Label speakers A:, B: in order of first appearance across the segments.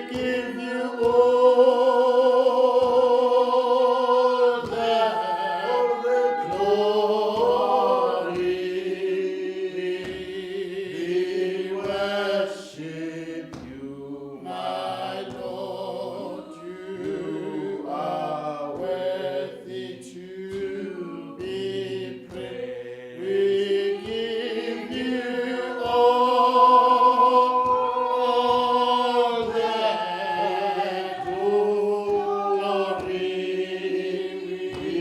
A: give you all the glory. We worship you, my Lord. You are worthy to be praised. We give you all the glory. We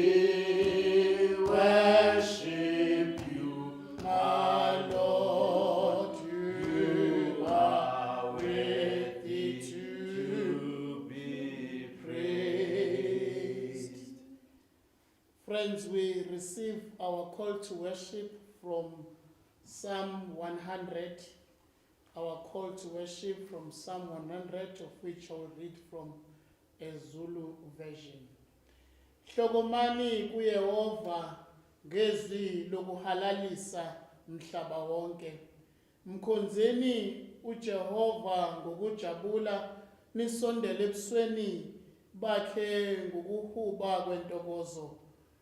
A: worship you, my Lord. You are worthy to be praised. Friends, we receive our call to worship from Psalm 100. Our call to worship from Psalm 100, of which I will read from a Zulu version. Hlokomani kuYehova ngezwi lokuhalalisa mhlaba wonke. Mkhonzeni uJehova ngokujabula, nisondele ebusweni bakhe ngokuhuba kwentokozo.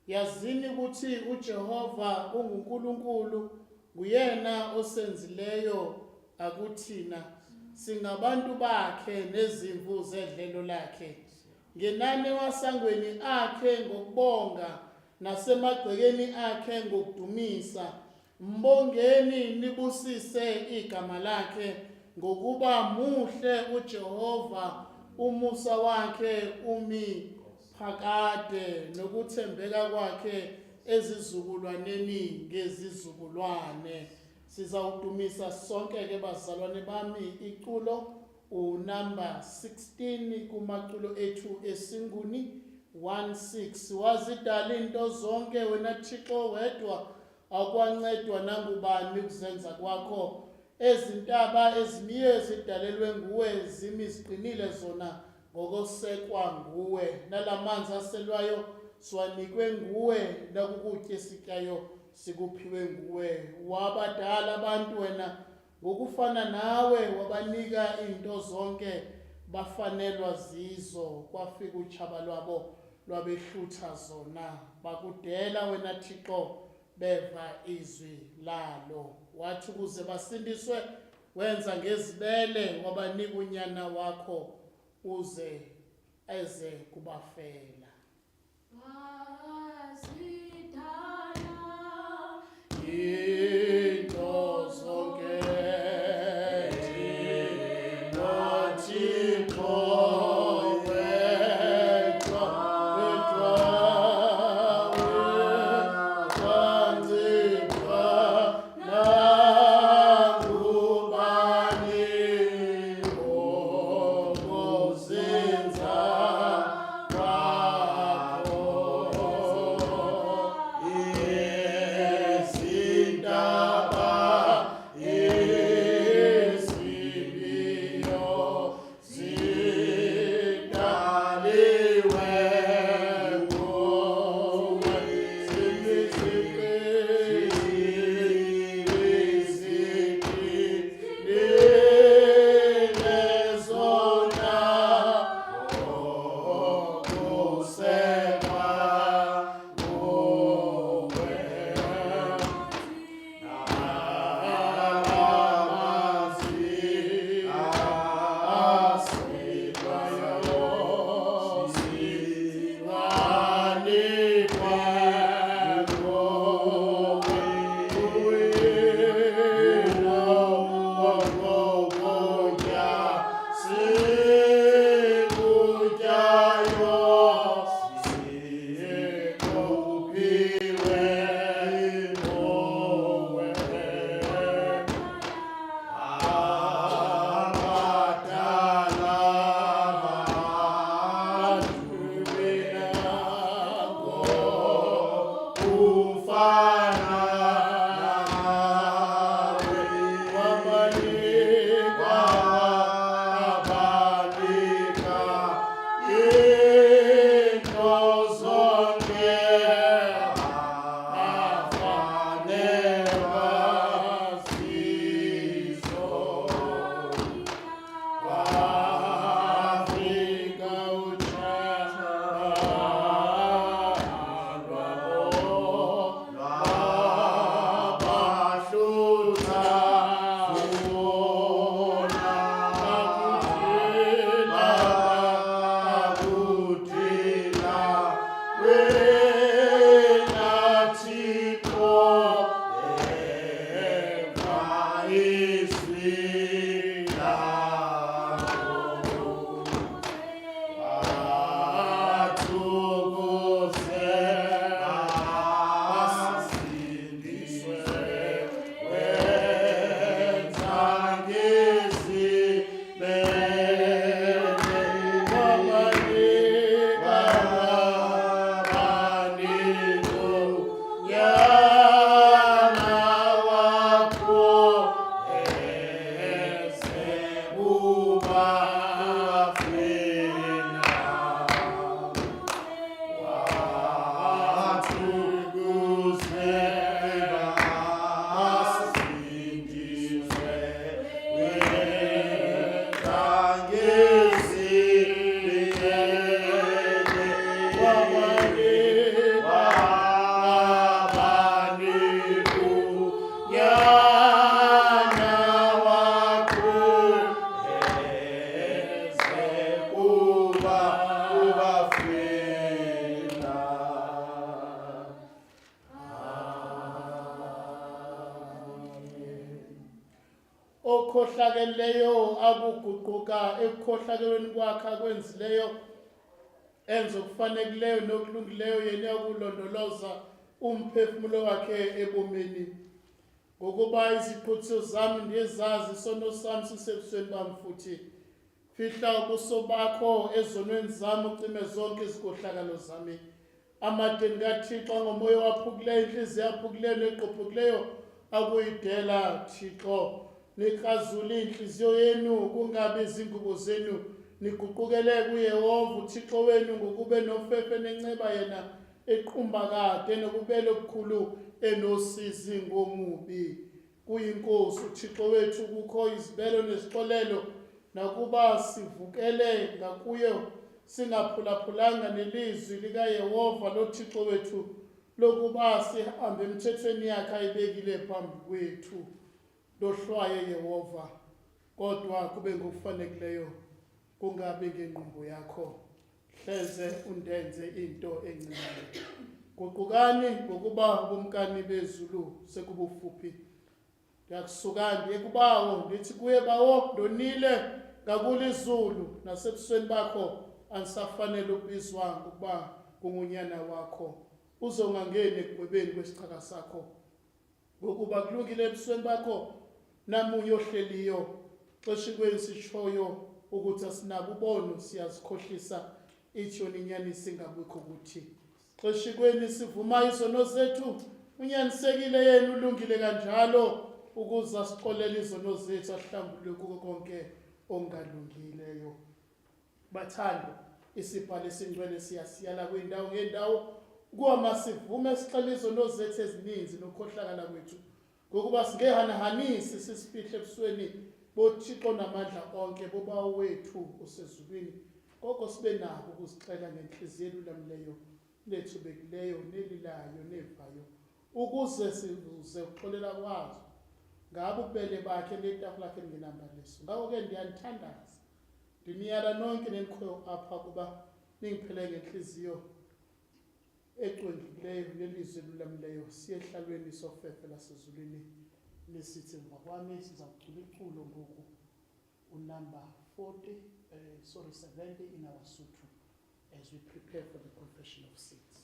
A: Yazini ukuthi uJehova unguNkulunkulu, nguyena osenzileyo akuthina, singabantu bakhe nezimvu zedlelo lakhe. Ngenani wasangweni akhe ngokubonga, nasemagcekeni akhe ngokudumisa. Mbongeni nibusise igama lakhe, ngokuba muhle uJehova, umusa wakhe umi phakade, nokuthembeka kwakhe ezizukulwaneni ngezizukulwane. Sizawudumisa sonke ke bazalwane bami iculo unumber 16 kumaculo ethu esinguni 16. Wazidala into zonke wena Thixo wedwa, akwancedwa nangubani kuzenza kwakho. Ezintaba ezimiyo ezidalelwe nguwe, zimi ziqinile zona ngokosekwa nguwe. Nalamanzi aselwayo siwanikwe nguwe, nakukutya esityayo sikuphiwe nguwe. Wabadala abantu wena ngokufana nawe, wabanika into zonke bafanelwa zizo. Kwafika utshaba lwabo lwabehlutha zona, bakudela wena Thixo beva izwi lalo. Wathi ukuze basindiswe wenza ngezibele, wabanika unyana wakho uze eze kubafela. Into zonke thina Thixo wedwa, wecanzidwa nangubani ngokuzinza kwakho. Ezinda okhohlakeleyo akuguquka ekukhohlakelweni kwakhe akwenzileyo enza okufaneleyo nokulungileyo yena uyakulondoloza umphefumulo wakhe ebomini ngokuba iziqhutho zami ndiyezazi isono sami sisebusweni bami futhi fihla ubuso bakho ezonweni zami ucime zonke izikhohlakalo zami amadeni kaThixo ngomoya waphukileyo inhliziyo yaphukileyo neqophukileyo akuyidela Thixo nikrazule inhliziyo yenu kungabi izingubo zenu niguqukele kuYehova uThixo wenu ngokube nofefe nenceba yena eqhumba kade nokubele okukhulu enosizi ngomubi kuyinkosi uThixo wethu kukho izibelo nezixolelo nakuba sivukele ngakuyo singaphulaphulanga nelizwi likaYehova loThixo wethu lokuba sihambe emthethweni yakhe ayibekile phambi kwethu lohlwaye Yehova kodwa kube ngokufaneleyo kungabi ngenqumbo yakho hleze undenze into encinane guqukani ngokuba ubumkani bezulu sekubufuphi ndiyakusuka ndiye kubawo ndithi kuye bawo ndonile ngakule izulu nasebusweni bakho andisafanele ukubizwa ngokuba kungunyana wakho uzongangeni ekugwebeni kwesichaka sakho ngokuba kulungile ebusweni bakho namunye ohleliyo xeshikweni sitshoyo ukuthi asinabo ubono siyazikhohlisa itsho ninyanisi ngabikho ukuthi xeshikweni sivuma izono zethu unyanisekile yena ulungile kanjalo ukuze asixolele izono zethu ahlambulule kuko konke ongalungileyo bathando isibhalo esingcwele siyasiyala kwindawo ngendawo kuba masivume sixele izono zethu ezininzi nokukhohlakala kwethu ngokuba singehanahanisi sisifihle ebusweni boThixo namandla onke boba wethu usezulwini koko sibe nako ukuzixela ngenhliziyo elulamileyo lethubekileyo nelilayo nevayo ukuze size ukuxolela kwazo ngabo ubele bakhe letafula lakhe nginambaliso ngako-ke ndiyanithandaza ndiniyala nonke nenikhoyo apha kuba ningiphele ngenhliziyo eqondileyo nelizwi elulamileyo siye ehlalweni sofefe lasezulwini lisithi emva kwami siza kucula iculo ngoku unumber 70 in our Sotho as we prepare for the confession of sins.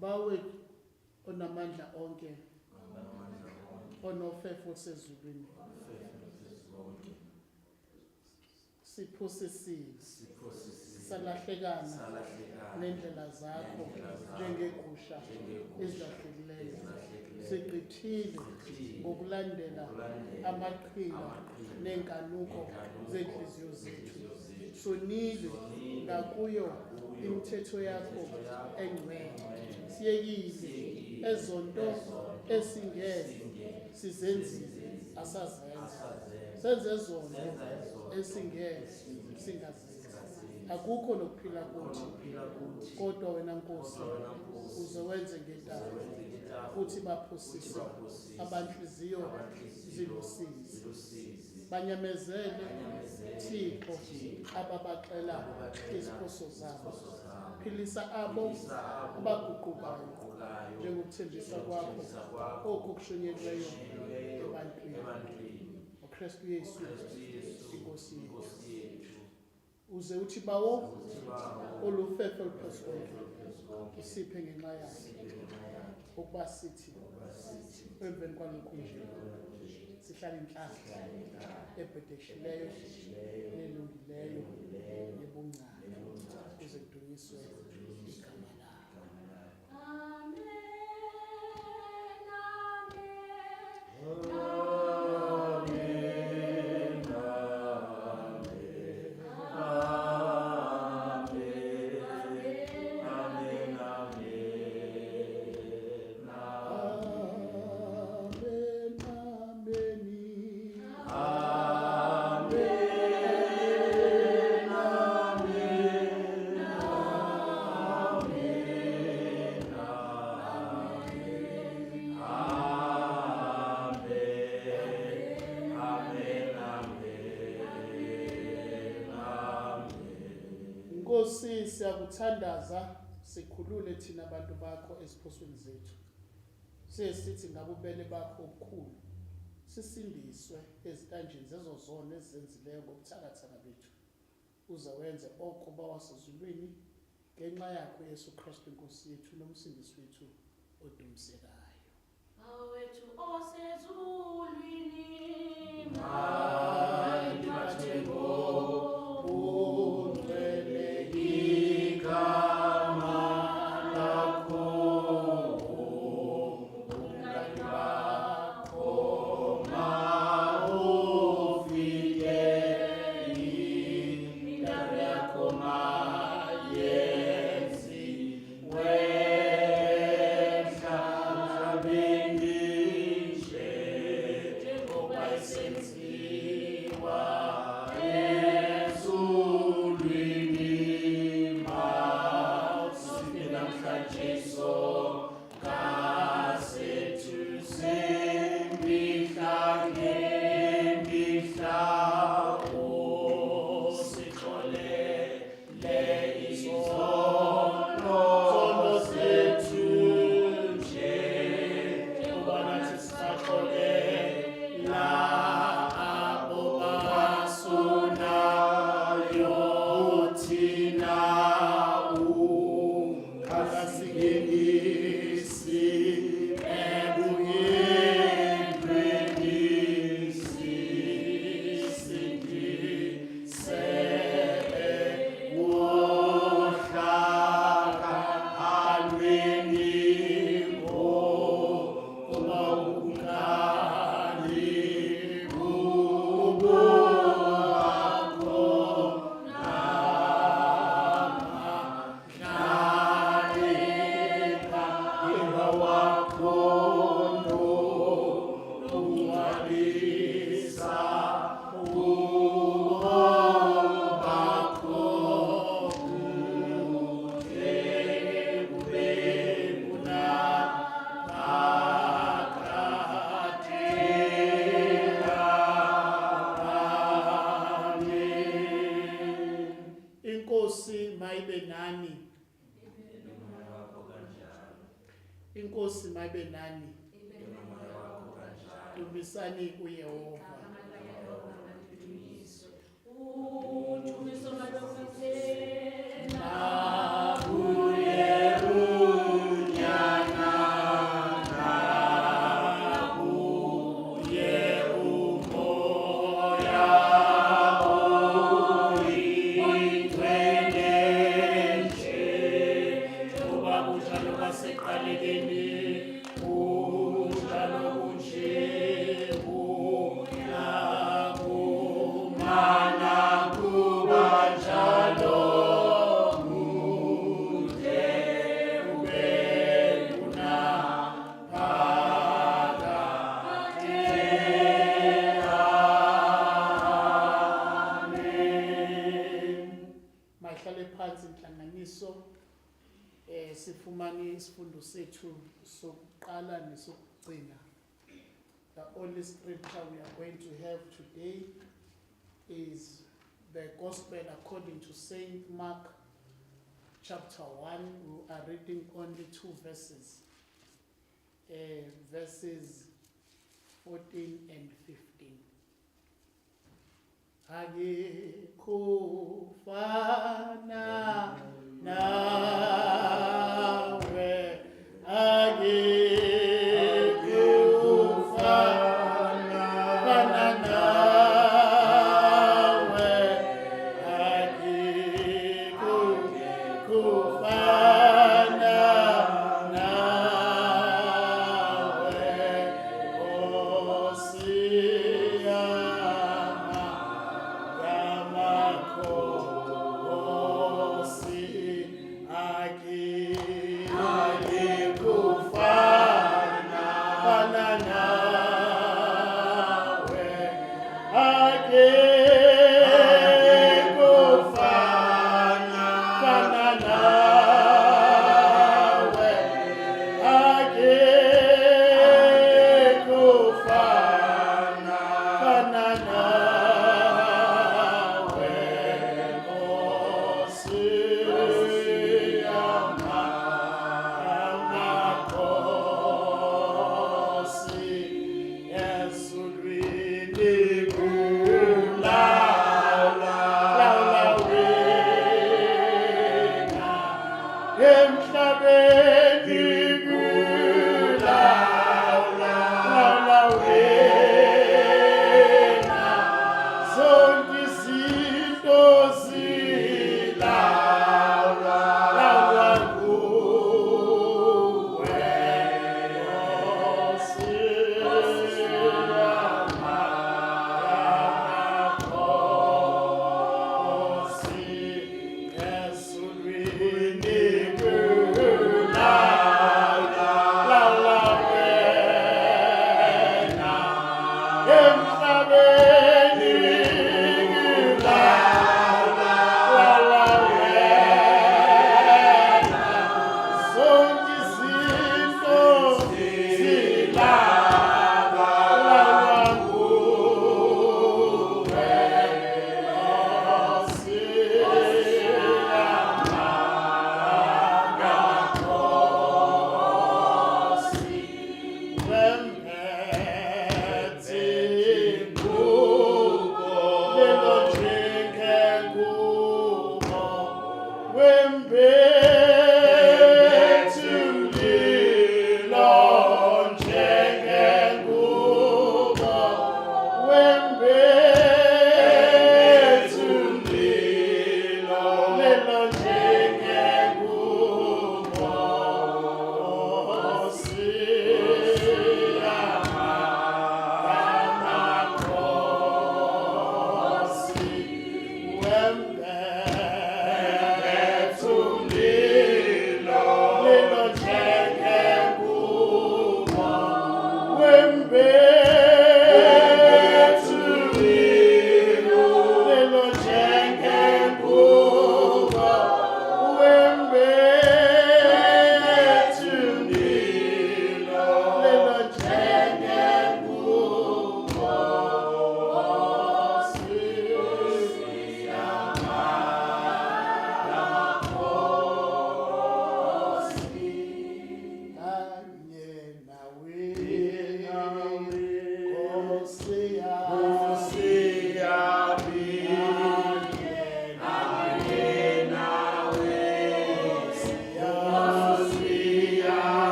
A: Bawethu onamandla onke onofefo sezulwini siphosisiwe salahlekana nendlela zakho njengegusha ezilahlekileyo sigqithile ngokulandela amaqhinga nenkanuko zenhliziyo zethu sonile ngakuyo imithetho yakho engcwele siyekile ezonto esingeke sizenzile asazenza senze zonto esingeke singazenza akukho nokuphila kuthi kodwa wena Nkosi uze wenze ngentando futhi baphosise abanhliziyo zilusizi banyamezele Thixo ababaxela iziphoso zabo philisa abo abaguqukayo njengokuthembisa kwakho okukushunyelweyo ebantwini uKristu Yesu inkosi yethu uze uthi bawo olufefe oluphezulu usiphe ngenxa yakhe ukuba sithi emveni kwalokhu nje sihlala inhlanhla ebhedeshileyo nelungileyo nebungcane kuze kudunyiswe igama lakho. Amen. Nkosi siyakuthandaza sikhulule thina abantu bakho esiphosweni zethu sithi ngabubele bakho obukhulu sisindiswe ezikanjeni zezozona ezenzileyo ngokuthakathaka bethu uze wenze oko bawasezulwini ngenxa yakho Yesu Kristu Nkosi yethu nomsindisi wethu odumisekayo awethu osezulwini Sensi Inkosi mabe nani. Dumisani kuYehova. Sifumani isifundo sethu sokuqala nesokugcina. The only scripture we are going to have today is the Gospel according to Saint Mark chapter 1. We are reading only 2 verses, verses 14 and 15. Akekho fana nawe, akekho fana nawe, akekho fana nawe, Osiyama yamakhosi akekufana nawe, akekufana nawe, akekufana nawe, Osiyama yamakhosi ezulwini kula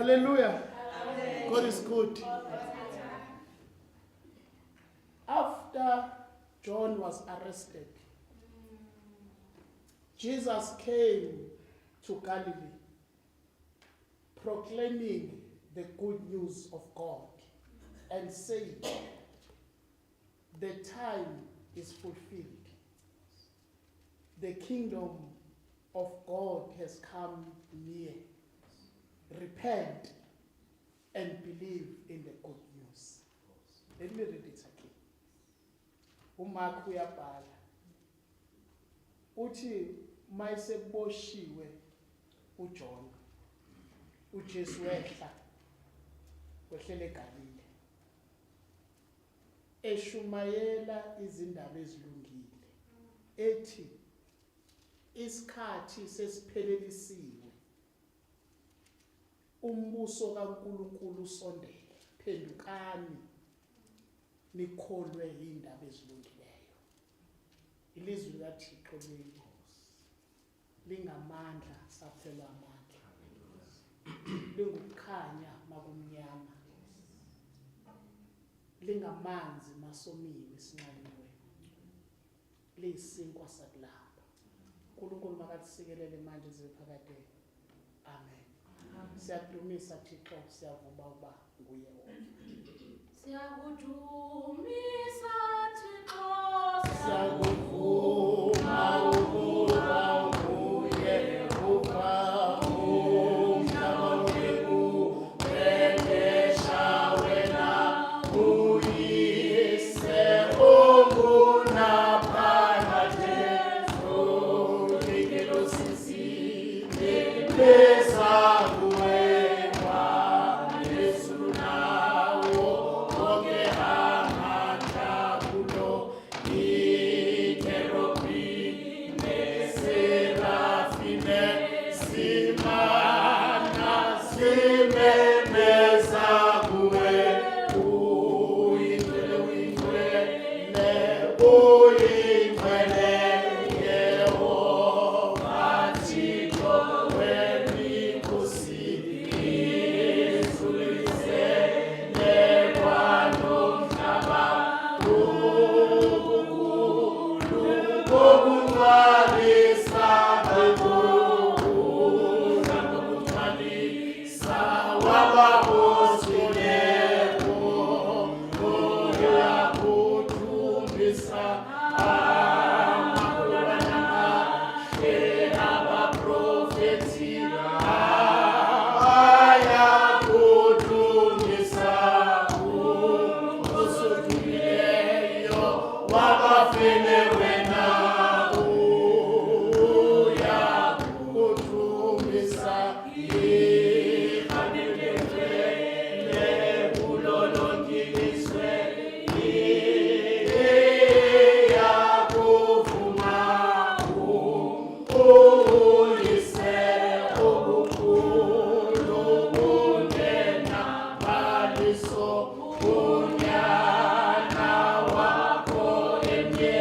A: Hallelujah. God is good. After John was arrested, Jesus came to Galilee, proclaiming the good news of God and saying, the time is fulfilled. The kingdom of God has come near. Repent and believe in the good news. Let me read it again. uMark uyabhala uthi mayeseboshiwe uJohn uJesu wehlele eGalile eshumayela izindaba ezilungile ethi isikhathi sesiphelelisiwe umbuso kaNkulunkulu usondele phendukani nikholwe indaba ezilungileyo ilizwi likaThixo lingamandla saphelwa amandla lingukukhanya makumnyama lingamanzi masomiwe isinxaliwe liyisinkwa sakulapha uNkulunkulu makasikelele manje ziphakade amen siyadumisa Thixo siyavuma uba nguye
B: Siyakudumisa Thixo
A: siyakuvuma ukuba nguye Yehova umhlaba wekuendesha wena uyise ongunaphakade ulikilosisi lezakuwekwa Yesu nawo onke amandla kulo iterobine serafine simana simemeza kuwe uyingcwele uyingcwele Yehova Thixo wemikhosi izulizele kwanomhlaba ubukhulu bokungcwalisa bokungcwalisa wabapostoleko uyakudumisa amakholwana amahle abaprofethi ayakudumisa usudumileyo wabafele wena uyakudumisa ihanelele kulolongilizwe iyakuvuma uyise obukhulu kunena baliso unyana wakho emye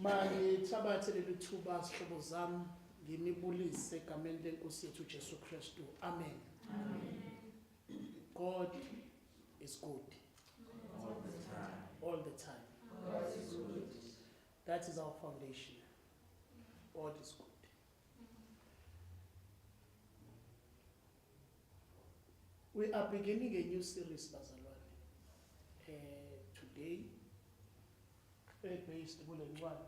A: Mangithabathe leli thuba sihlobo zami nginibulise egameni lenkosi yethu Jesu Kristu. Amen. God is good. All the time. That is our foundation. God is good. We are beginning a new series, bazalwane. Today, based kule ncwadi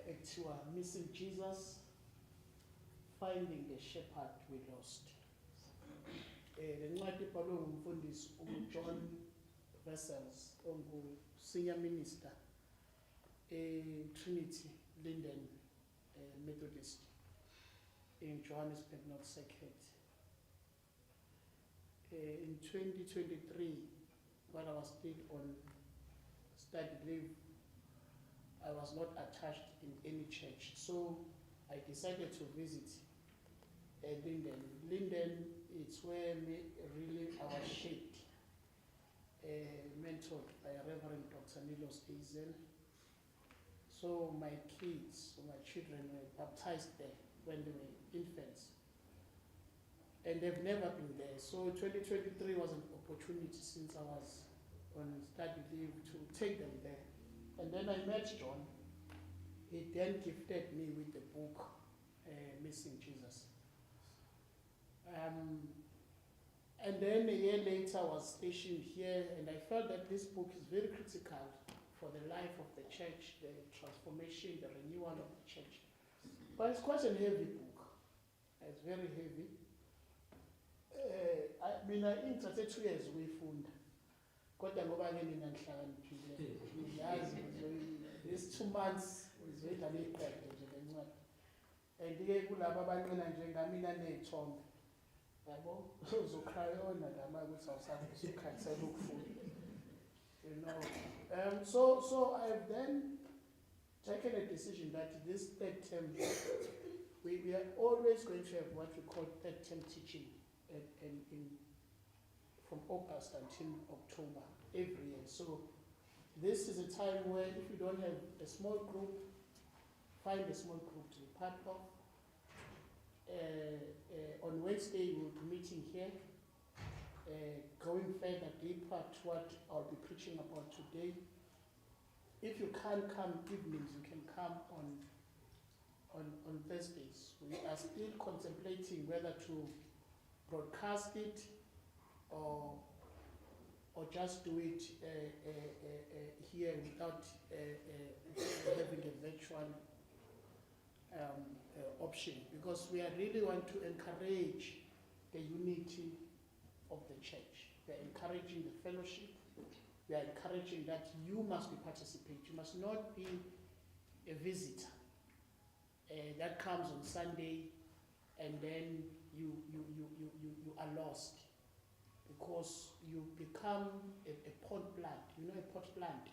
A: ekuthiwa Missing Jesus, Finding the Shepherd We Lost. Le ncwadi ibhalwe ngumfundisi uJohn Wessels, ongu-senior minister Trinity Linden Methodist in Johannesburg, North Circuit. In 2023, while I was still on study leave, I was not attached in any church, so I decided to visit Linden. Linden is where really I was shaped, mentored by Reverend Dr. Nilos Eisen. So my kids, my children were baptized there when they were infants. And they've never been there. So 2023 was an opportunity, since I was on study leave, to take them there. And then I met John. He then gifted me with the book, Missing Jesus. And then a year later I was stationed here, and I felt that this book is very critical for the life of the church, the transformation, the renewal of the church. But it's quite a heavy book. It's very heavy. I mean, I interested 2 years uyifunda. Kodwa ngoba ke mina ngihlakaniphile. Ngiyazi these 2 months ngizoyidla neqede nje lencwadi. And ke kulabo abanqina nje ngamina nezithombe. Yabo, uzokrayona lama ukuthi awusazi usukhansela ukufunda. You know. So I've then taken a decision that this third term we are always going to have what we call third term teaching. From August until October every year. So this is a time where if you don't have a small group, find a small group to be part of. On Wednesday we'll be meeting here, going further deeper to what I'll be preaching about today. If you can't come evenings, you can come on Thursdays. We are still contemplating whether to broadcast it or just do it here without having a virtual option, because we really want to encourage the unity of the church. We are encouraging the fellowship. We are encouraging that you must be participant. You must not be a visitor that comes on Sunday and then you are lost. because you become a pot plant. You know a pot plant?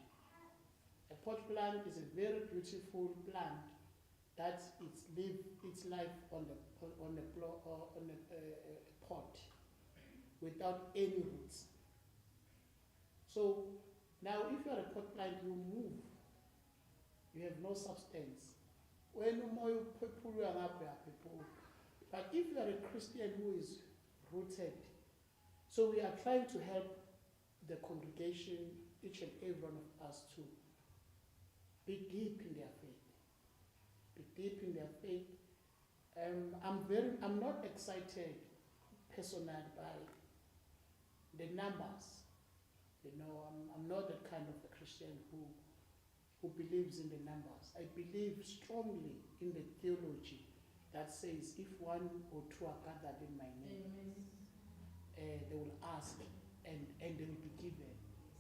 A: A pot plant is a very beautiful plant that its life on a pot without any roots. So now if you are a pot plant, you move. You have no substance. When you people but if you are a Christian who is rooted, so we are trying to help the congregation, each and every one of us, to be deep in their faith. Be deep in their faith. I'm not excited personally by the numbers. You know, I'm not that kind of a Christian who believes in the numbers. I believe strongly in the theology that says, if one or two are gathered in my name, they will ask and they will be given.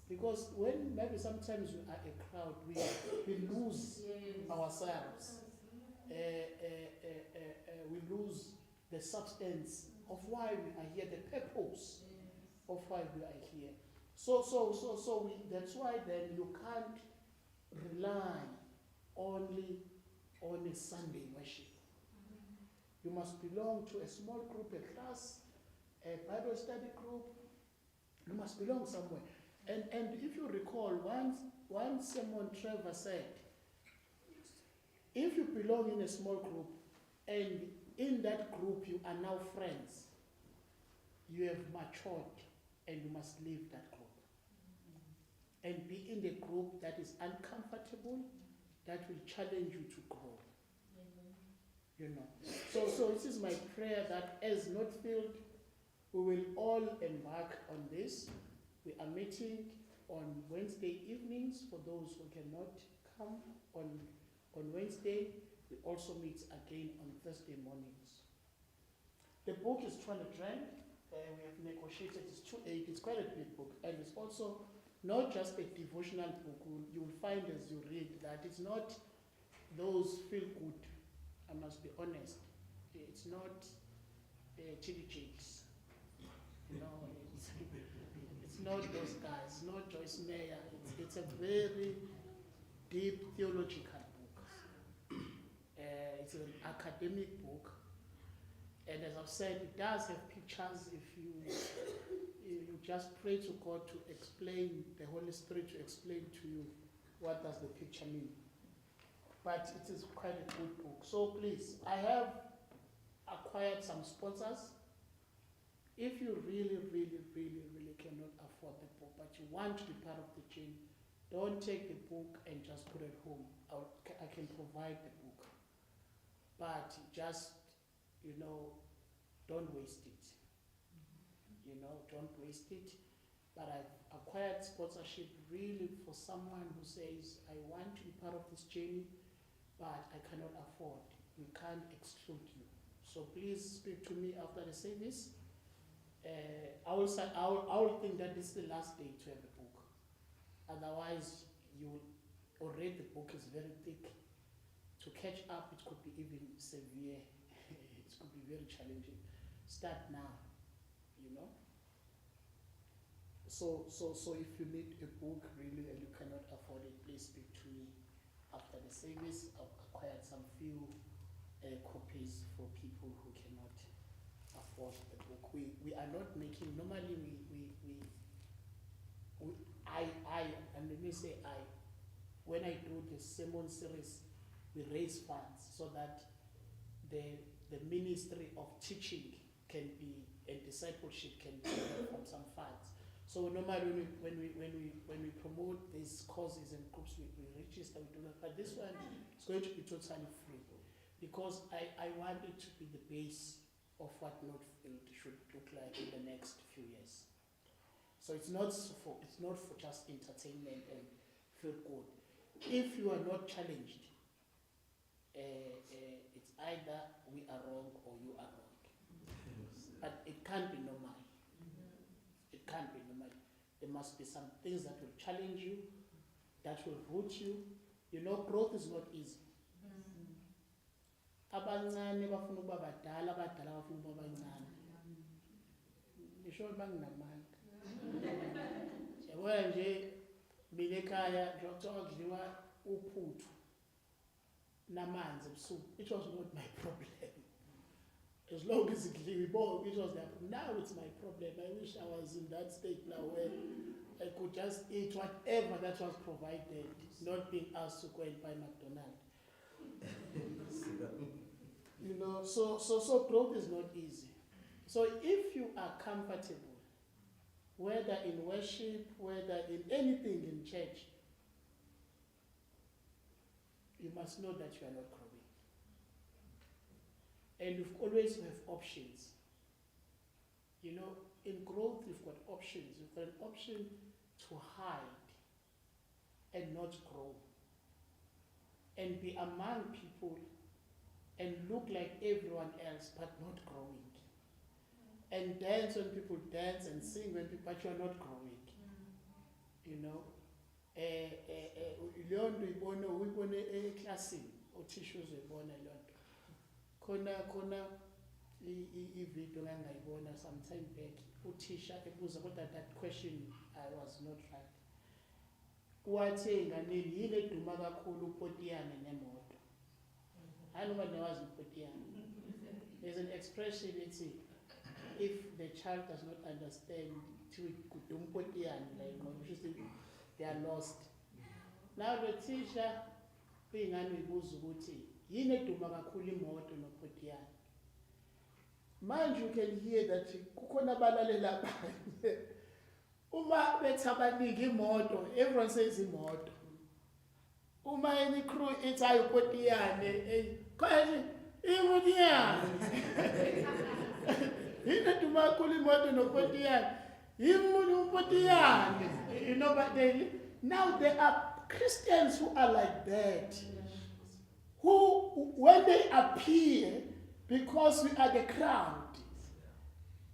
A: Because when maybe sometimes we are a crowd, we lose ourselves. We lose the substance of why we are here, the purpose of why we are here. So that's why then you can't rely only on a Sunday worship. You must belong to a small group, a class, a Bible study group. You must belong somewhere. And if you recall, once Simon Trevor said, if you belong in a small group and in that group you are now friends, you have matured and you must leave that group. And be in the group that is uncomfortable, that will challenge you to grow. You know. So it is my prayer that as Northfield, we will all embark on this. We are meeting on Wednesday evenings for those who cannot come on Wednesday. We also meet again on Thursday mornings. The book is 200 rand. We have negotiated, it's 280. It's quite a big book, and it's also not just a devotional book. You will find as you read that it's not those feel good. I must be honest. It's not chitty chicks. You know, it's not those guys. Not Joyce Meyer. It's a very deep theological book. It's an academic book, and as I've said, it does have pictures. If you just pray to God to explain, the Holy Spirit to explain to you what does the picture mean. But it is quite a good book. So please, I have acquired some sponsors. If you really cannot afford the book, but you want to be part of the chain, don't take the book and just put it home. I can provide the book. But just, you know, don't waste it. You know, don't waste it. But I've acquired sponsorship really for someone who says, I want to be part of this journey, but I cannot afford. We can't exclude you. So please speak to me after the service. I will think that this is the last day to have a book. Otherwise, you already the book is very thick. To catch up, it could be even severe. It could be very challenging. Start now, you know. So if you need a book really and you cannot afford it, please speak to me after the service. I've acquired some few copies for people who cannot afford the book. We are not making, normally and let me say when I do the sermon series, we raise funds so that the ministry of teaching can be, and discipleship can be from some funds. So normally when we promote these courses and groups, we register, we do that. But this one is going to be totally free, because I want it to be the base of what Northfield should look like in the next few years. So it's not for just entertainment and feel good. If you are not challenged, it's either we are wrong or you are wrong. But it can't be normal. It can't be normal. There must be some things that will challenge you, that will root you. You know, growth is not easy. Abancane bafuna ukuba badala, abadala bafuna ukuba bancane. ngisho manginamandla. Yabona nje mina ekhaya njengoba kudliwa uphuthu namanzi ebusuku, it was not my problem. As long as it was now it's my problem. I wish I was in that state now where I could just eat whatever that was provided, not being asked to go and buy McDonald's. You know, so growth is not easy. So if you are comfortable, whether in worship, whether in anything in church, you must know that you are not growing. And you always have options. You know, in growth, you've got options. You've got an option to hide and not grow. And be among people and look like everyone else, but not growing. And dance when people dance and sing when people, but you are not growing. You know? Leon uyibone eklasini, othisha uzoyibona leyo nto. Khona i-video ngangayibona sometime back, uthisha ebuza kodwa that question I was not right. Wathi enganeni yini eduma kakhulu upotiyane nemoto. I know what was upotiyane. There's an expression it's if the child does not understand to kudumpotiyane like they are lost. Now the teacher ingane uyibuza ukuthi yini eduma kakhulu imoto nopotiyane. Manje you can hear that kukhona abalalela abanye. Uma bethi abaningi imoto, everyone says imoto. Uma any crew ethi ayipotiyane, kwathi ipotiyane. Yini eduma kakhulu imoto nopotiyane. Yini upotiyane. You know, but now there are Christians who are like that. Who, when they appear, because we are the crowd,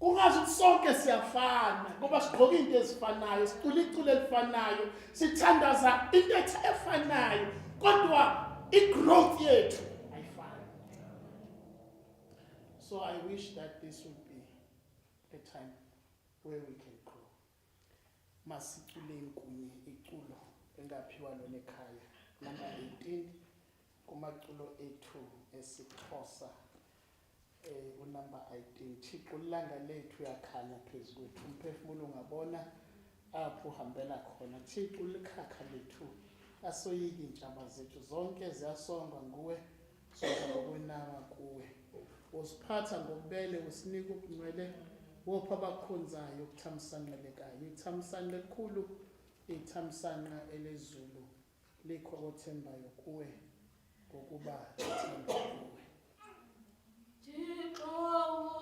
A: kungazi sonke siyafana ngoba sigqoka into ezifanayo, sicula iculo elifanayo, sithandaza into efanayo, kodwa igrowth yethu ayifani. So I wish that this would be a time where we can grow. Masicule kunye iculo engaphiwa lona ekhaya, number 18 kumaculo ethu esiXhosa. Unumber 18 Thixo ilanga lethu yakhanya phezu kwethu, umphefumulo ungabona apho uhambela khona. Thixo likhakha lethu, asoyiki intshaba zethu zonke ziyasonga nguwe, sonke ngokwenama kuwe. Usiphatha ngobubele, usinika ubungcwele, wopha abakhonzayo ukuthamsanqelekayo. Ithamsanqa elikhulu, ithamsanqa elezulu likho othembayo kuwe ngokuba ithemba kuwe.
B: Oh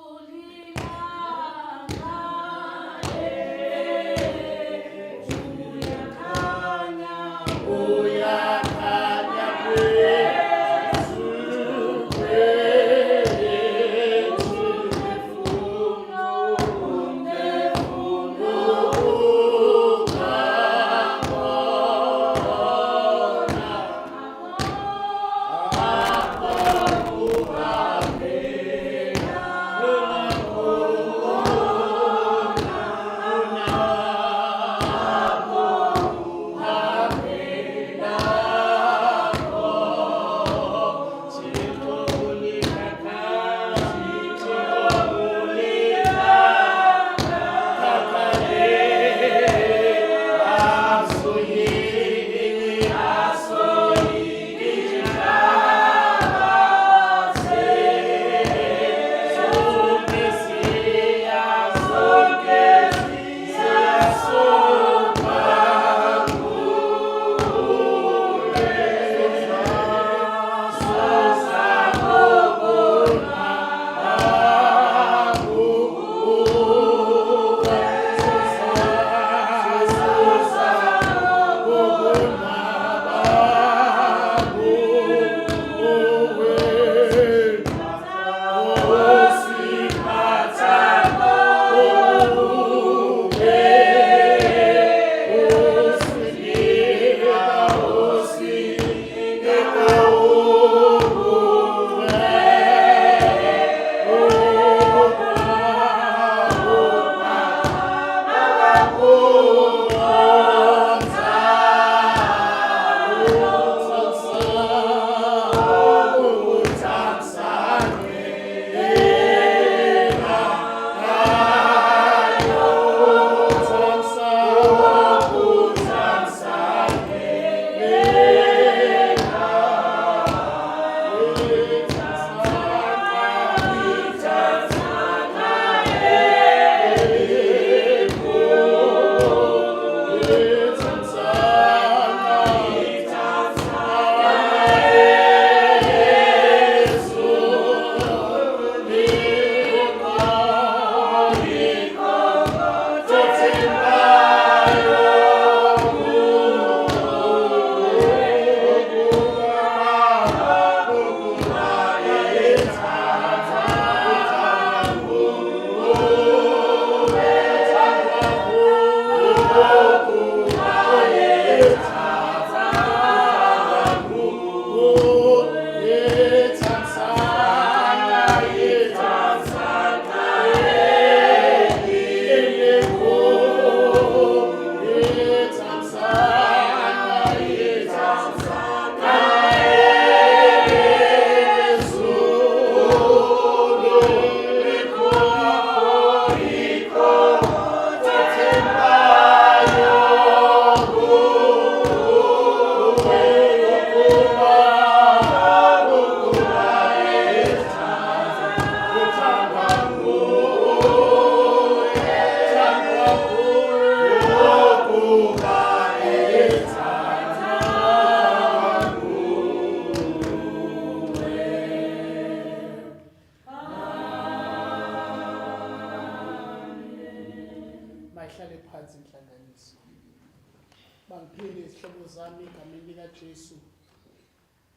A: zami egameni likaJesu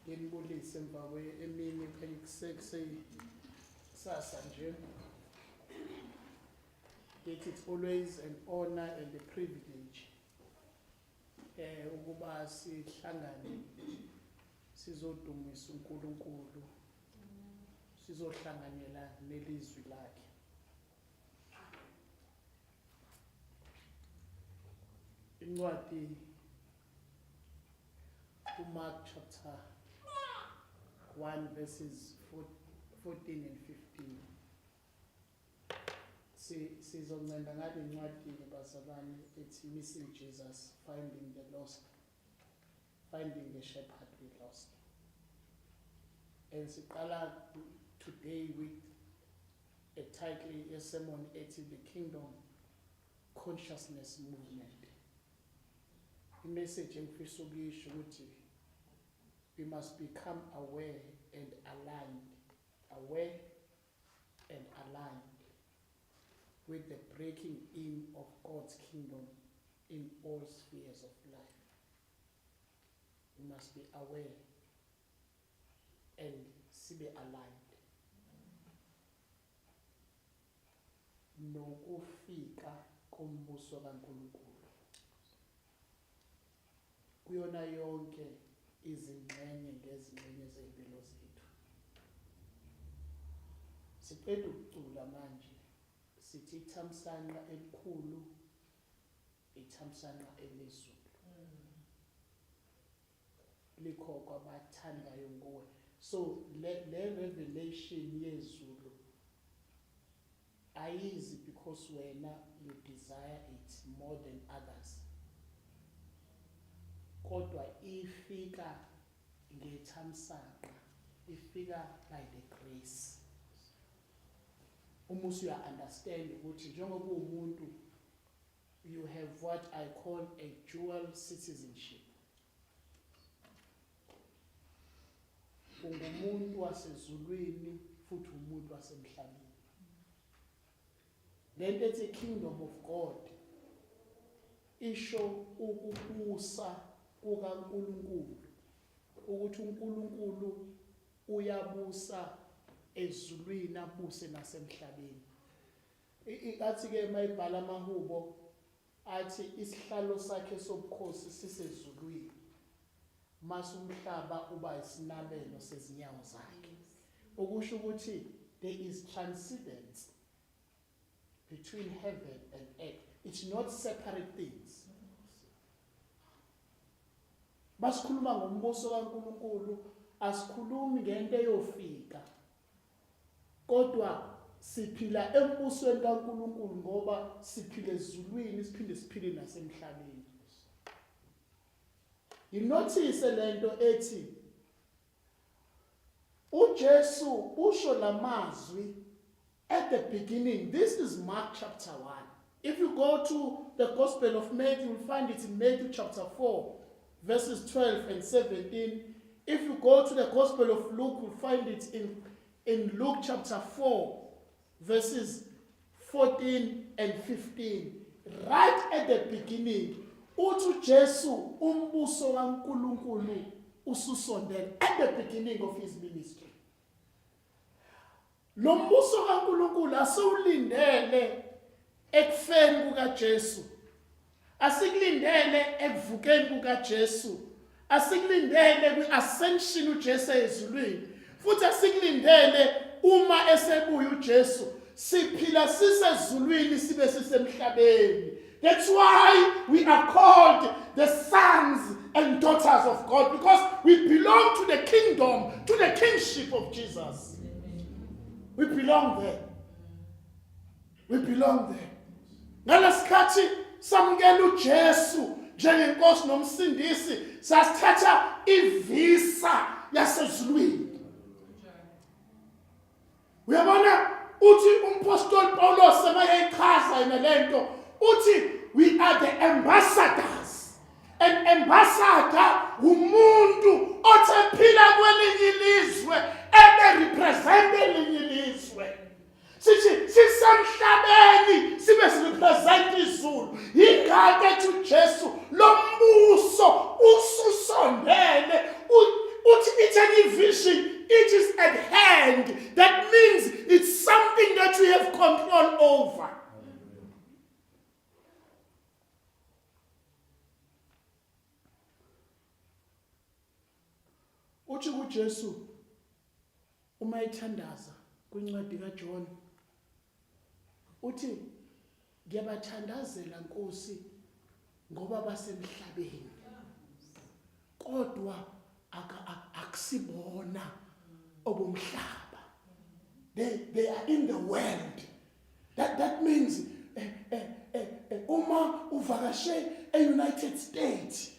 A: nginibulise emva emini kanye kusasa nje. It's always an honor and a privilege ukuba sihlangane sizodumisa uNkulunkulu, sizohlanganyela nelizwi lakhe. Incwadi Mark chapter 1 verses 14 and 15. Sizoncenda ngale ncwadi bazalwane ethi Missing Jesus, Finding the Lost, Finding the Shepherd we Lost. And siqala today with a title, a sermon ethi The Kingdom Consciousness Movement. Message engifisa ukuyisho ukuthi we must become aware and aligned with the breaking in of God's kingdom in all spheres of life. We must be aware and sibe aligned. Nokufika kombuso kaNkulunkulu kuyona yonke izingxenye ngezingxenye zempilo zethu. Siqeda ukucula manje sithi ithamsanqa elikhulu, ithamsanqa elizulu. Likho kwabathandayo nguwe. So le revelation yezulu ayizi because wena you desire it more than others. Kodwa ifika ngethamsanqa, ifika by the grace. Almost you understand ukuthi njengoba umuntu you have what I call a dual citizenship. Ungumuntu wasezulwini futhi umuntu wasemhlabeni. Lento ethi kingdom of God isho ukubusa kukaNkulunkulu, ukuthi uNkulunkulu uyabusa ezulwini abuse nasemhlabeni. Athi ke mayibhala amahubo athi isihlalo sakhe sobukhosi sisezulwini, masumhlaba uba isinabelo sezinyawo zakhe. Okusho ukuthi there is transcendence between heaven and earth. It's not separate things. Basikhuluma ngombuso kaNkulunkulu, asikhulumi ngento eyofika. Kodwa siphila embusweni kaNkulunkulu ngoba siphile ezulwini siphinde nasemhlabeni. You notice lento ethi uJesu usho lamazwi at the beginning. This is Mark chapter 1. If you go to the Gospel of Matthew, you will find it in Matthew chapter 4, verses 12 and 17. If you go to the Gospel of Luke, you'll find it in Luke chapter 4, verses 14 and 15. Right at the beginning, uthi Jesu umbuso kaNkulunkulu ususondele at the beginning of his ministry. Lo mbuso kaNkulunkulu asiwulindele ekufeni kukaJesu, asikulindele ekuvukeni kukaJesu, asikulindele kwi-ascension uJesu ezulwini, futhi asikulindele uma esebuya uJesu siphila sisezulwini sibe sisemhlabeni. That's why we are called the sons and daughters of God, because we belong to the kingdom, to the kingship of Jesus. We belong there. We belong there. Ngalesikhathi samukela uJesu njengenkosi nomsindisi, sasithatha ivisa yasezulwini. Uyabona uthi umpostoli Paulos semayechaza inelento uthi we are the ambassadors. An ambassador umuntu othephila kwelinye ilizwe ebe represent elinye ilizwe. sithi sisemhlabeni sibe sirepresent izulu. Yingakho ethi uJesu lo mbuso ususondele. Uthi it's an vision, it is at hand. That means it's something that we have control over. Uthi kuJesu uma ethandaza kwincwadi kaJohn uthi ngiyabathandazela Nkosi ngoba basemhlabeni kodwa akusibona obumhlaba. They are in the world. That means uma uvakashe eUnited States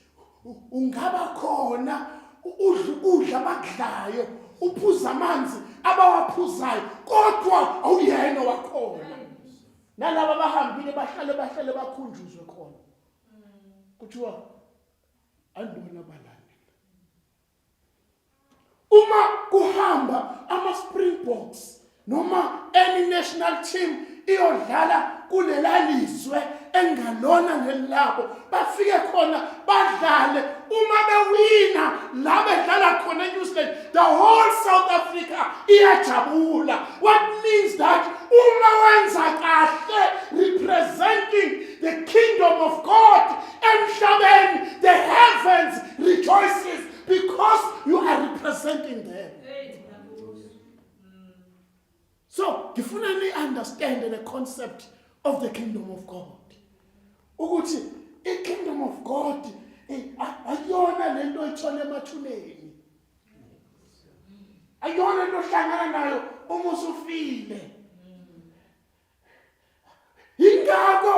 A: ungaba khona udla abakudlayo uphuza amanzi abawaphuzayo kodwa awuyena wakhona. Nalabo abahambile bahlale bakhunjuzwe khona kuthiwa andibona balana. Uma kuhamba ama-Springboks noma any national team iyodlala kulelalizwe engalona nelabo bafike khona badlale uma bewina la bedlala khona eNew Zealand, the whole South Africa iyajabula. What means that uma wenza kahle representing the kingdom of God emhlabeni, the heavens rejoices because you are representing them. So, ngifuna ni understand the concept of the kingdom of God. Ukuthi the kingdom of God ayona lento ithole emathuneni. Ayona lento hlangana nayo uma usufile. Ingakho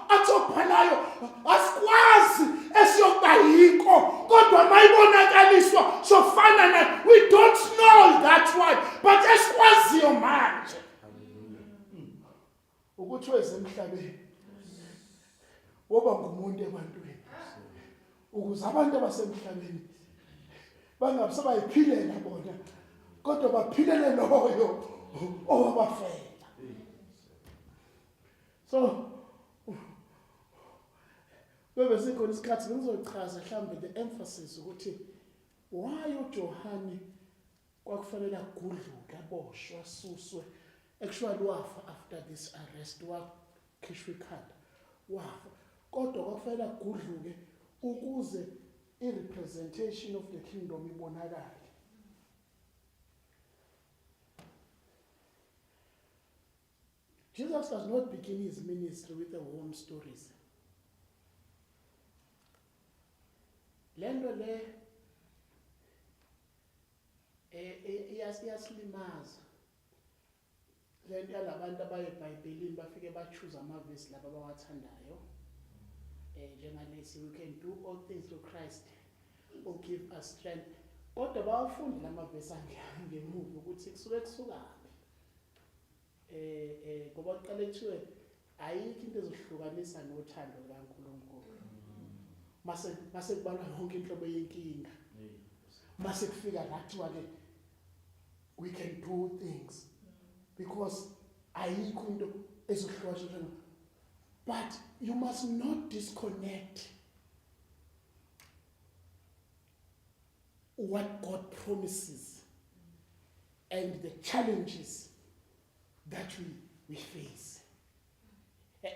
A: athophalayo asikwazi esiyobayiko kodwa mayibonakaliswa sofana na we don't know that one but esikwaziyo manje ukuthi wezemhlabeni woba ngumuntu ebantwini ukuze abantu abasemhlabeni bangabe sebayiphilela bona kodwa baphilele loyo owabafela. So bebe sikhona isikhathi bengizochaza mhlambe the emphasis ukuthi why uJohane kwakufanele agudluke aboshwe asuswe actually wafa after this arrest wakhishwa ikhanda wafa kodwa kwakufanele agudluke ukuze i-representation of the kingdom ibonakale. Jesus does not begin his ministry with the warm stories. Lendo le iyasilimaza. Lento yalabantu abaye eBhayibhelini bafike bachoose amavesi laba abawathandayo. Njengalesi we can do all things through Christ who give us strength. Kodwa bawafunda lamavesi angemuva ukuthi kusukaphi. Ngoba uqale ethiwe ayikho into ezohlukanisa nothando kaNkulunkulu. Mase kubalwa yonke inhlobo yenkinga. Mase kufika lathi wake we can do things because ayikho into ezohlukanisa. But you must not disconnect what God promises and the challenges that we face.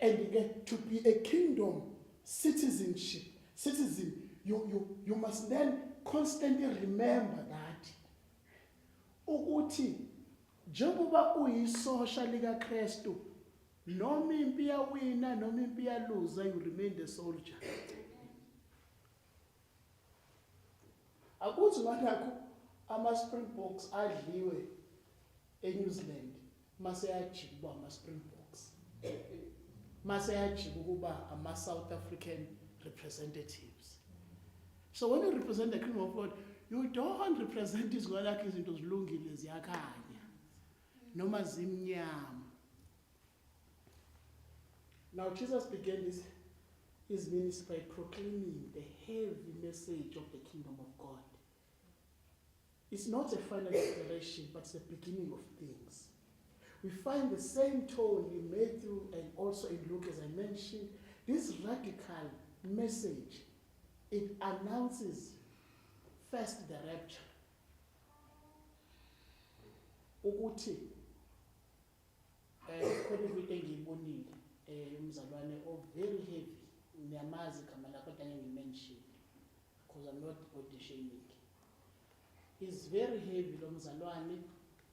A: And again, to be a kingdom citizen, you must then constantly remember that ukuthi njengoba uyisosha lika Kristu noma impi yawina noma impi yaluza you remain the soldier. Akuthi ngathi ama-Springboks adliwe eNew Zealand mase yajika ukuba ama-Springboks mase yajika ukuba ama-South African representatives. So when you represent the kingdom of God, you don't represent izwe lakhe izinto zilungile ziyakhanya noma zimnyama. Now Jesus began his ministry by proclaiming the heavy message of the kingdom of God. It's not a final declaration, but it's the beginning of things. we find the same tone in Matthew and also in Luke, as I mentioned. This radical message, it announces first the rapture. Ukuthi khona into engiyibonile umzalwane very heavy, ngiyamazi igama lakho kodwa ngimention because I'm not body shaming. He's very heavy lo mzalwane.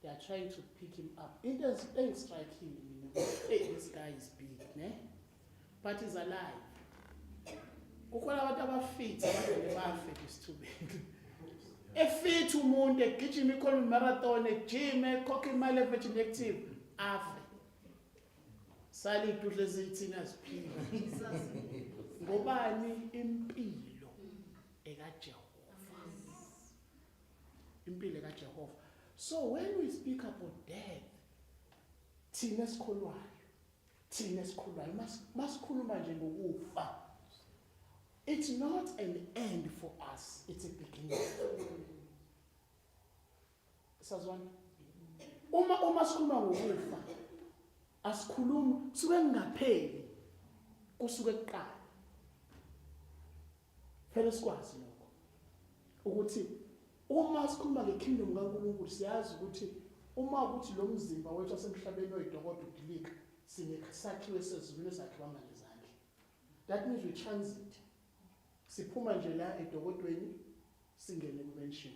A: They are trying to pick him up. It doesn't strike him. Hey, this guy is big, ne? But he's alive. Kukhona abantu abafit abadala bafit isithubeni. Efit umuntu egijima ikhola marathon, ejime, ekhokha imali evirgin active, afe. Sali idudle zithina ziphila. Ngobani impilo ekaJehova. Impilo ekaJehova. So when we speak about death, thina sikholwayo masikhuluma nje ngokufa. It's not an end for us, it's a beginning. Sazwana? Uma sikhuluma ngokufa, asikhulumi kusuke kungapheli, kusuke kuqala. Phela sikwazi lokho. Ukuthi uma sikhuluma ngekingdom kaNkulunkulu siyazi ukuthi uma ukuthi lo mzimba wethu asemhlabeni oyidokotela udilika sinesakhiwo sezulu esakhiwa ngezandla. That means we transit. Siphuma nje la edokotweni singene kumention.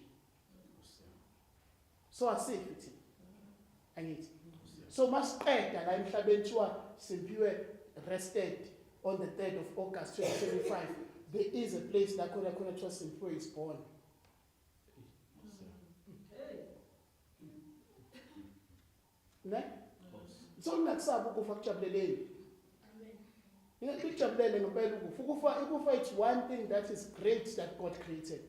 A: So asifi thina. Angithi. So masiqeda la emhlabeni thiwa simpiwe rested on the 3rd of August 2025. There is a place la khona thiwa Simpiwe is born. Ne? So nakusaba ukufa kujabuleleni. Amen. Kujabulele ngempela ukufa. Ukufa it's one thing that is great that God created.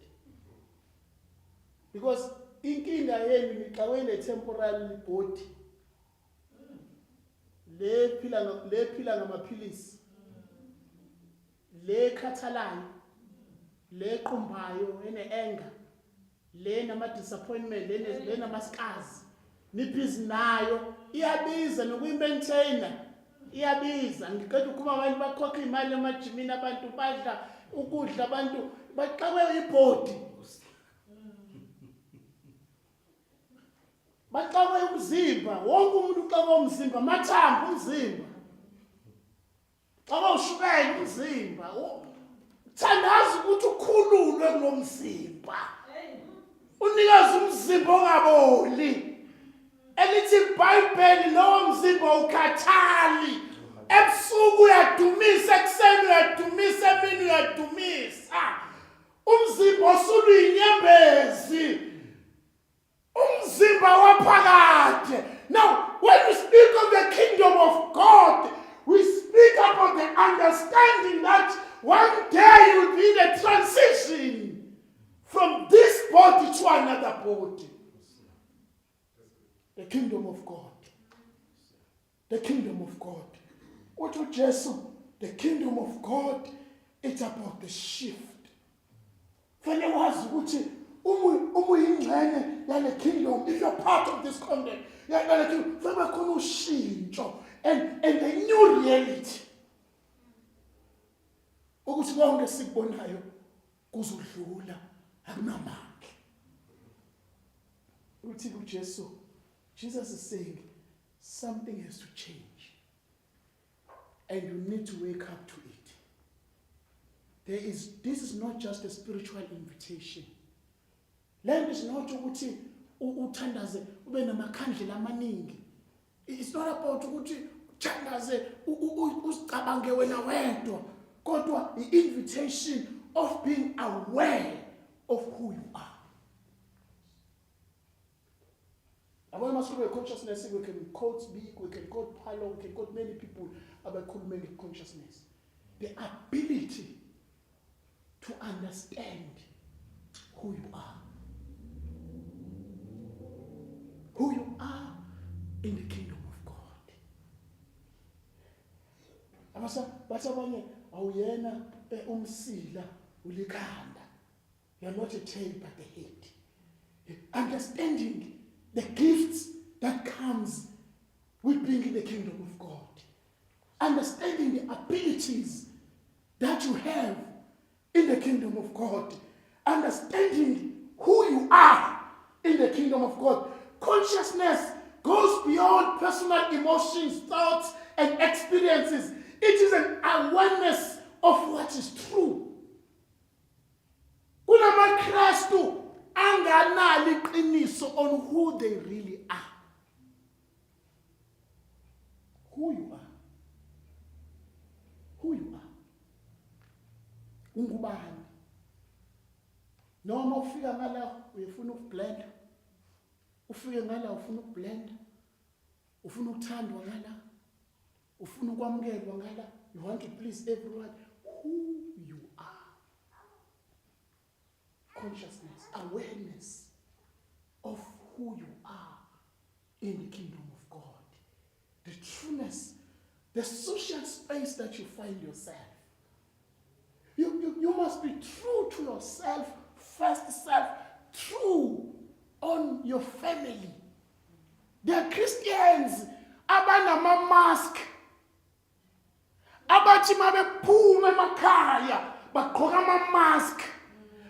A: Because inkinga yenu nixawene temporary body. Le phila ngamaphilisi. Le khathalayo. Le qumbayo ene-anger. Le nama disappointment, le namasikazi. Nibhizi nayo iyabiza nokuyimaintaina iyabiza. Ngicela ukuba abantu bakhokha imali emajimini, abantu badla ukudla, abantu baxawe ibhodi, baxawe umzimba. Wonke umuntu uxawe umzimba, mathambo umzimba, xawe ushukela umzimba. Thandaza ukuthi ukhululwe kulomzimba, unikaze umzimba ongaboli. Elithi iBhayibheli lowo mzimba ukhathali. Ebusuku uyadumisa, ekuseni uyadumisa, emini uyadumisa. Umzimba osuluyinyembezi. Umzimba waphakade. Now, when we speak of the kingdom of God, we speak about the understanding that one day you will be the transition from this body to another body. The kingdom of God. The kingdom of God. What to Jesus? The kingdom of God, it's about the shift. Fanele wazi ukuthi umuyingxenye yale kingdom, if you're part of this kingdom, yale kingdom, fanele khona ushintsho and a new reality. Ukuthi konke sikubonayo kuzodlula akunamandla. Uthi kuJesu, Jesus is saying something has to change. And you need to wake up to it. This is not just a spiritual invitation. Land is not ukuthi uthandaze ube namakhandlela amaningi. It's not about ukuthi uthandaze uzicabange wena wedwa, kodwa the invitation of being aware of who you are. When we speak consciousness, we can quote Big, we can quote Palo, we can quote many people about consciousness. The ability to understand who you are. Who you are in the kingdom of God. Abasabanye awuyena umsila ulikhanda. You are not a tail but the head. Understanding the gifts that comes with being in the kingdom of God. Understanding the abilities that you have in the kingdom of God. Understanding who you are in the kingdom of God. Consciousness goes beyond personal emotions, thoughts, and experiences. It is an awareness of what is true. KristuMakhristu anganalo iqiniso on who they really are. Who you are. Who you are. Ungubani. Noma ufika ngala uyafuna ukublenda. Ufike ngala ufuna ukublenda. Ufuna ukuthandwa ngala. Ufuna ukwamukelwa ngala. You want to please everyone. Who you are. Consciousness, awareness of who you are in the kingdom of God. The trueness, the social space that you find yourself. You must be true to yourself, first self, true on your family. There are Christians, abanama mask, abathi mabephuma emakhaya, bagqoka ama mask.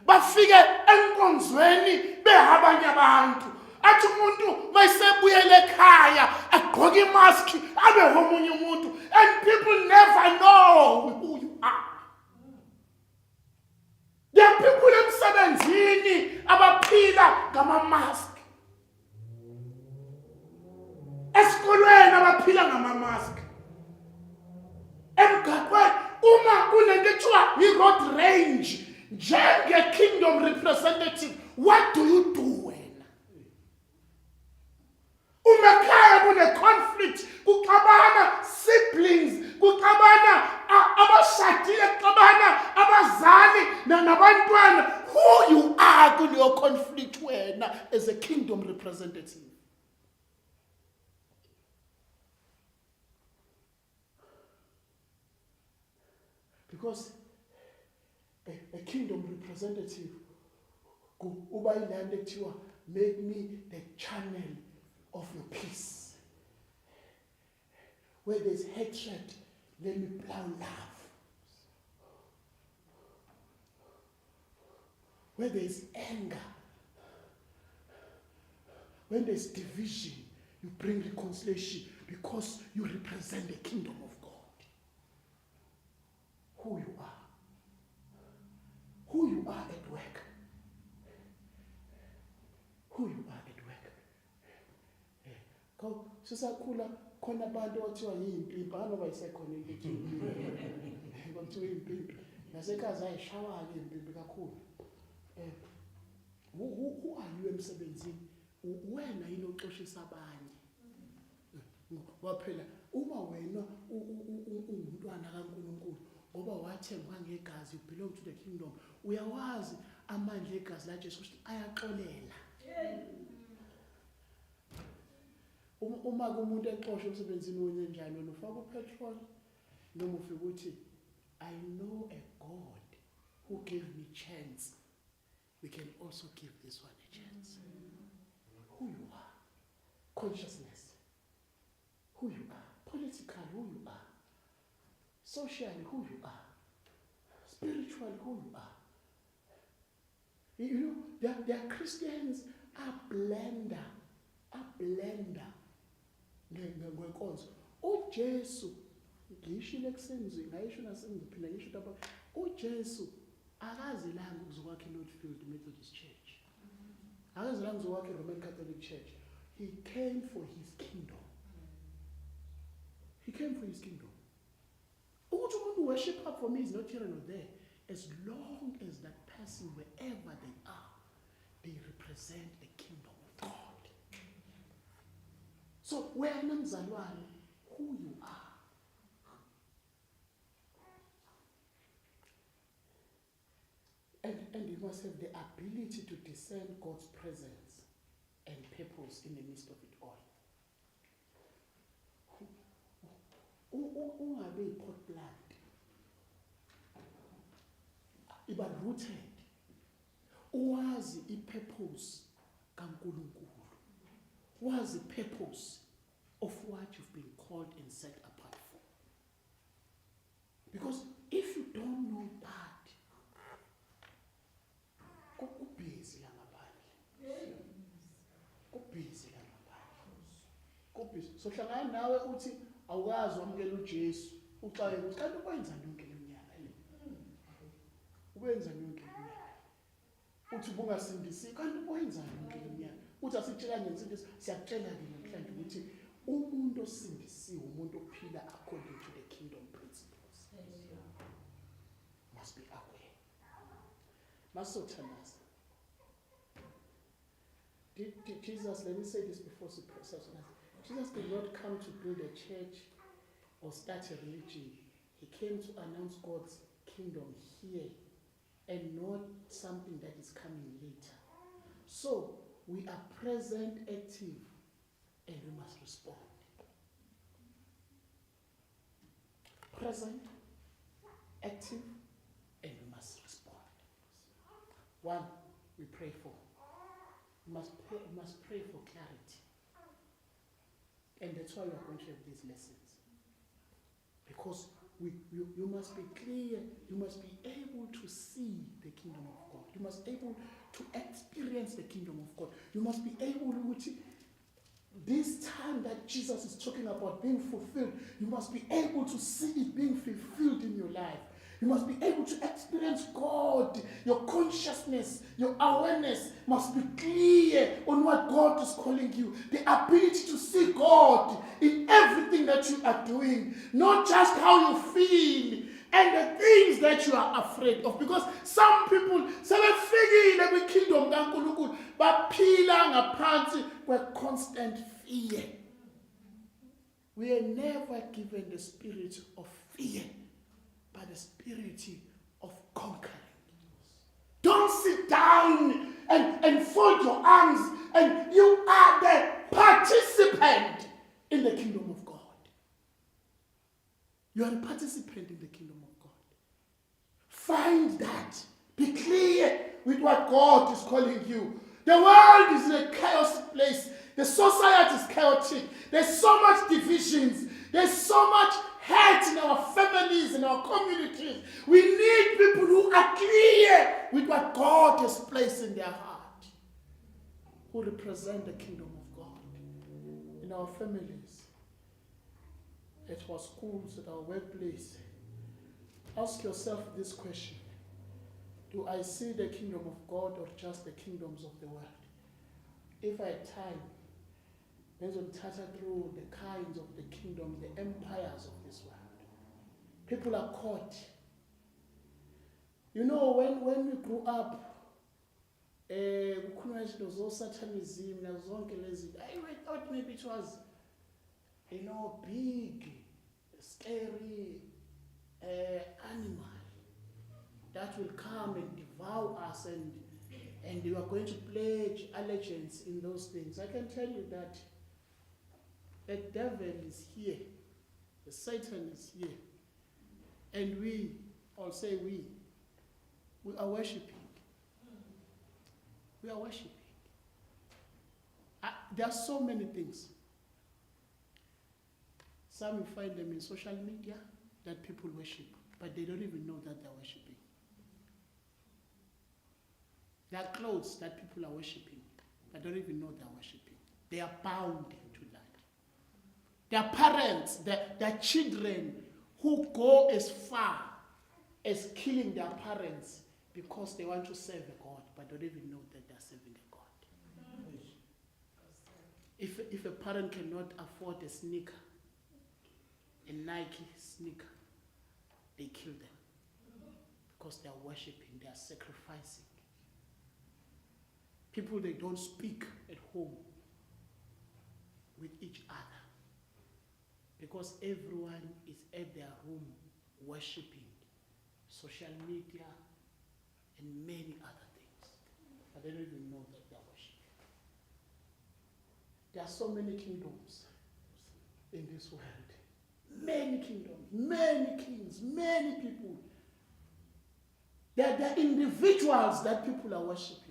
A: Bafike enkonzweni behabanye abantu athi umuntu mayisebuyele ekhaya agqoke imask abe homunye umuntu, and people never know who you are. There are people emsebenzini abaphila ngama mask, esikolweni abaphila ngama mask, emgaqweni uma kunento ethiwa i-road rage. Njenge kingdom representative, what do you do wena? Umekhaya kune conflict, kuxabana siblings, kuxabana abashadile, kuxabana abazali nabantwana. Who you are kuleyo conflict wena as a kingdom representative? Because a kingdom representative, make me the channel of your peace. Where there's hatred, let me plow love. Where there's anger, when there's division, you bring reconciliation because you represent the kingdom of God. Who you are. Who you are at work. Who you are at work. Sisakhula khona abantu othiwa yimpimpi, anoba isekhona into kuthiwa impimpi. Nasekhaya zayishawa ke impimpi kakhulu. Who are you emsebenzini? Wena yini oxoshisa abanye? Waphela uma wena ungumntwana kaNkulunkulu, ngoba wathemba ngegazi, you belong to the kingdom. Uyawazi amandla egazi laJesu Kristu ayaxolela. Uma kumuntu exoshwe emsebenzini wenye njalo nofaka upetrol noma ufika uthi I know a God who gave me chance. We can also give this one a chance. Who you are. Consciousness. Who you are. Politically, who you are. Socially, who you are. Spiritually, who you are. You know, there are Christians are blender. Ngekwenkonzo. uJesu ngishilo ekuseni ngayisho nasengiphila ngisho lapha uJesu akazelanga ukuzokwakhe Northfield Methodist Church. Akazelanga ukuzokwakhe Roman Catholic Church. He came for his kingdom. He came for his kingdom. Ukuthi umuntu worship up for me is not here nor there. As long as that person, wherever they are, they represent the kingdom of God. So, wena mzalwane, who you are. And you must have the ability to discern God's presence and purpose in the midst of it all. Ungabe pot plant. Iba rooted. Uwazi purpose kaNkulunkulu. Wazi purpose of what you've been called and set apart for. Because if you don't know that, kubhizi la ngaphandle. Kubhizi la ngaphandle. Kubhizi. So hlangana nawe uthi awukazi wamukela uJesu. Ucaye ukuthi kanti ukwenzani yonke leminyaka le? Ukwenzani yonke leminyaka? Uthi bungasindisi kanti ukwenzani yonke leminyaka? Uthi asitshela ngesindisi siyakutshela ke namhlanje ukuthi umuntu osindisiwe umuntu ophila according to the kingdom principles. Must be aware. Masothanas. Did Jesus, let me say this before we pray. Jesus did not come to build a church or start a religion. He came to announce God's kingdom here and not something that is coming later. So, we are present, active, and we must respond. Present, active, and we must respond. One, we pray for. We must pray for clarity. And that's why we are going to have these lessons. Because you must be clear, you must be able to see the kingdom of God. You must be able to experience the kingdom of God. You must be able to, this time that Jesus is talking about being fulfilled, you must be able to see it being fulfilled in your life. You must be able to experience God. Your consciousness, your awareness must be clear on what God is calling you. The ability to see God in everything that you are doing. Not just how you feel and the things that you are afraid of. Because some people say, the kingdom kaNkulunkulu baphila ngaphansi constant fear. We are never given the spirit of fear, but the spirit of conquering. Don't sit down and fold your arms, and you are the participant in the kingdom of God. You are a participant in the kingdom of God. Find that. Be clear with what God is calling you. The world is a chaotic place. The society is chaotic. There's so much divisions. There's so much hate in our families, in our communities. We need people who are clear with what God has placed in their heart, who represent the kingdom of God in our families, at our schools, at our workplace. Ask yourself this question: do I see the kingdom of God or just the kingdoms of the world? If I had time, let's touch through the kinds of the kingdom, the empires of this world. People are caught. You know, when we grew up, satanism, I thought maybe it was, big, scary animal that will come and devour us, and you are going to pledge allegiance in those things. I can tell you that the devil is here, the Satan is here, and we are worshiping. We are worshiping. There are so many things. Some you find them in social media that people worship, but they don't even know that they're worshiping. There are clothes that people are worshiping, but don't even know they're worshiping. They are bound to that. There are parents, their children who go as far as killing their parents because they want to serve a God, but don't even know that they're serving a God. If a parent cannot afford a sneaker, a Nike sneaker, they kill them because they are worshiping, they are sacrificing. People, they don't speak at home with each other because everyone is at their room worshiping, social media and many other things. But they don't even know that they're worshiping. There are so many kingdoms in this world. Many kingdoms, many kings, many people. There are individuals that people are worshiping.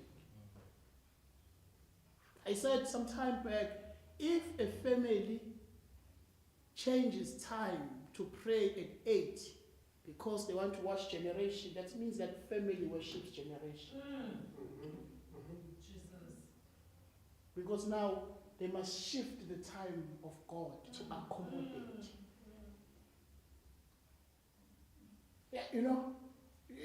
A: I said some time back, if a family changes time to pray at 8 because they want to watch generation. That means that family worships generation.
B: Jesus.
A: Because now they must shift the time of God to accommodate. Yeah, you know,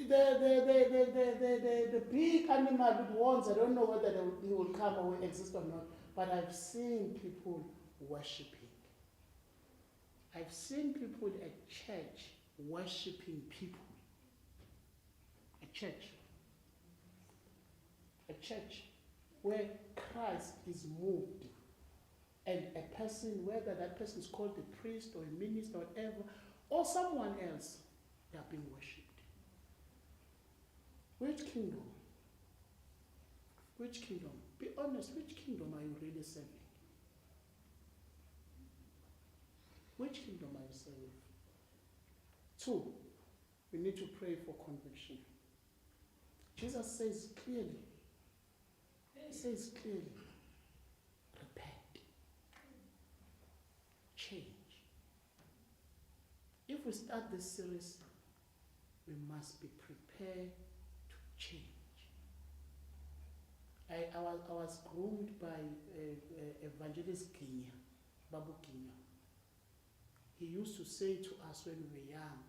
A: the big animal with horns, I don't know whether he will come or will exist or not, but I've seen people worshipping. I've seen people at church worshipping people. A church where Christ is moved, and a person, whether that person is called a priest or a minister or whatever, or someone else, they are being worshipped. Which kingdom? Which kingdom? Be honest, which kingdom are you really serving? Which kingdom are you serving? 2, we need to pray for conviction. Jesus says clearly, repent, change. If we start this series, we must be prepared to change. I was groomed by Evangelist Ginya, Babu Ginya. He used to say to us when we were young,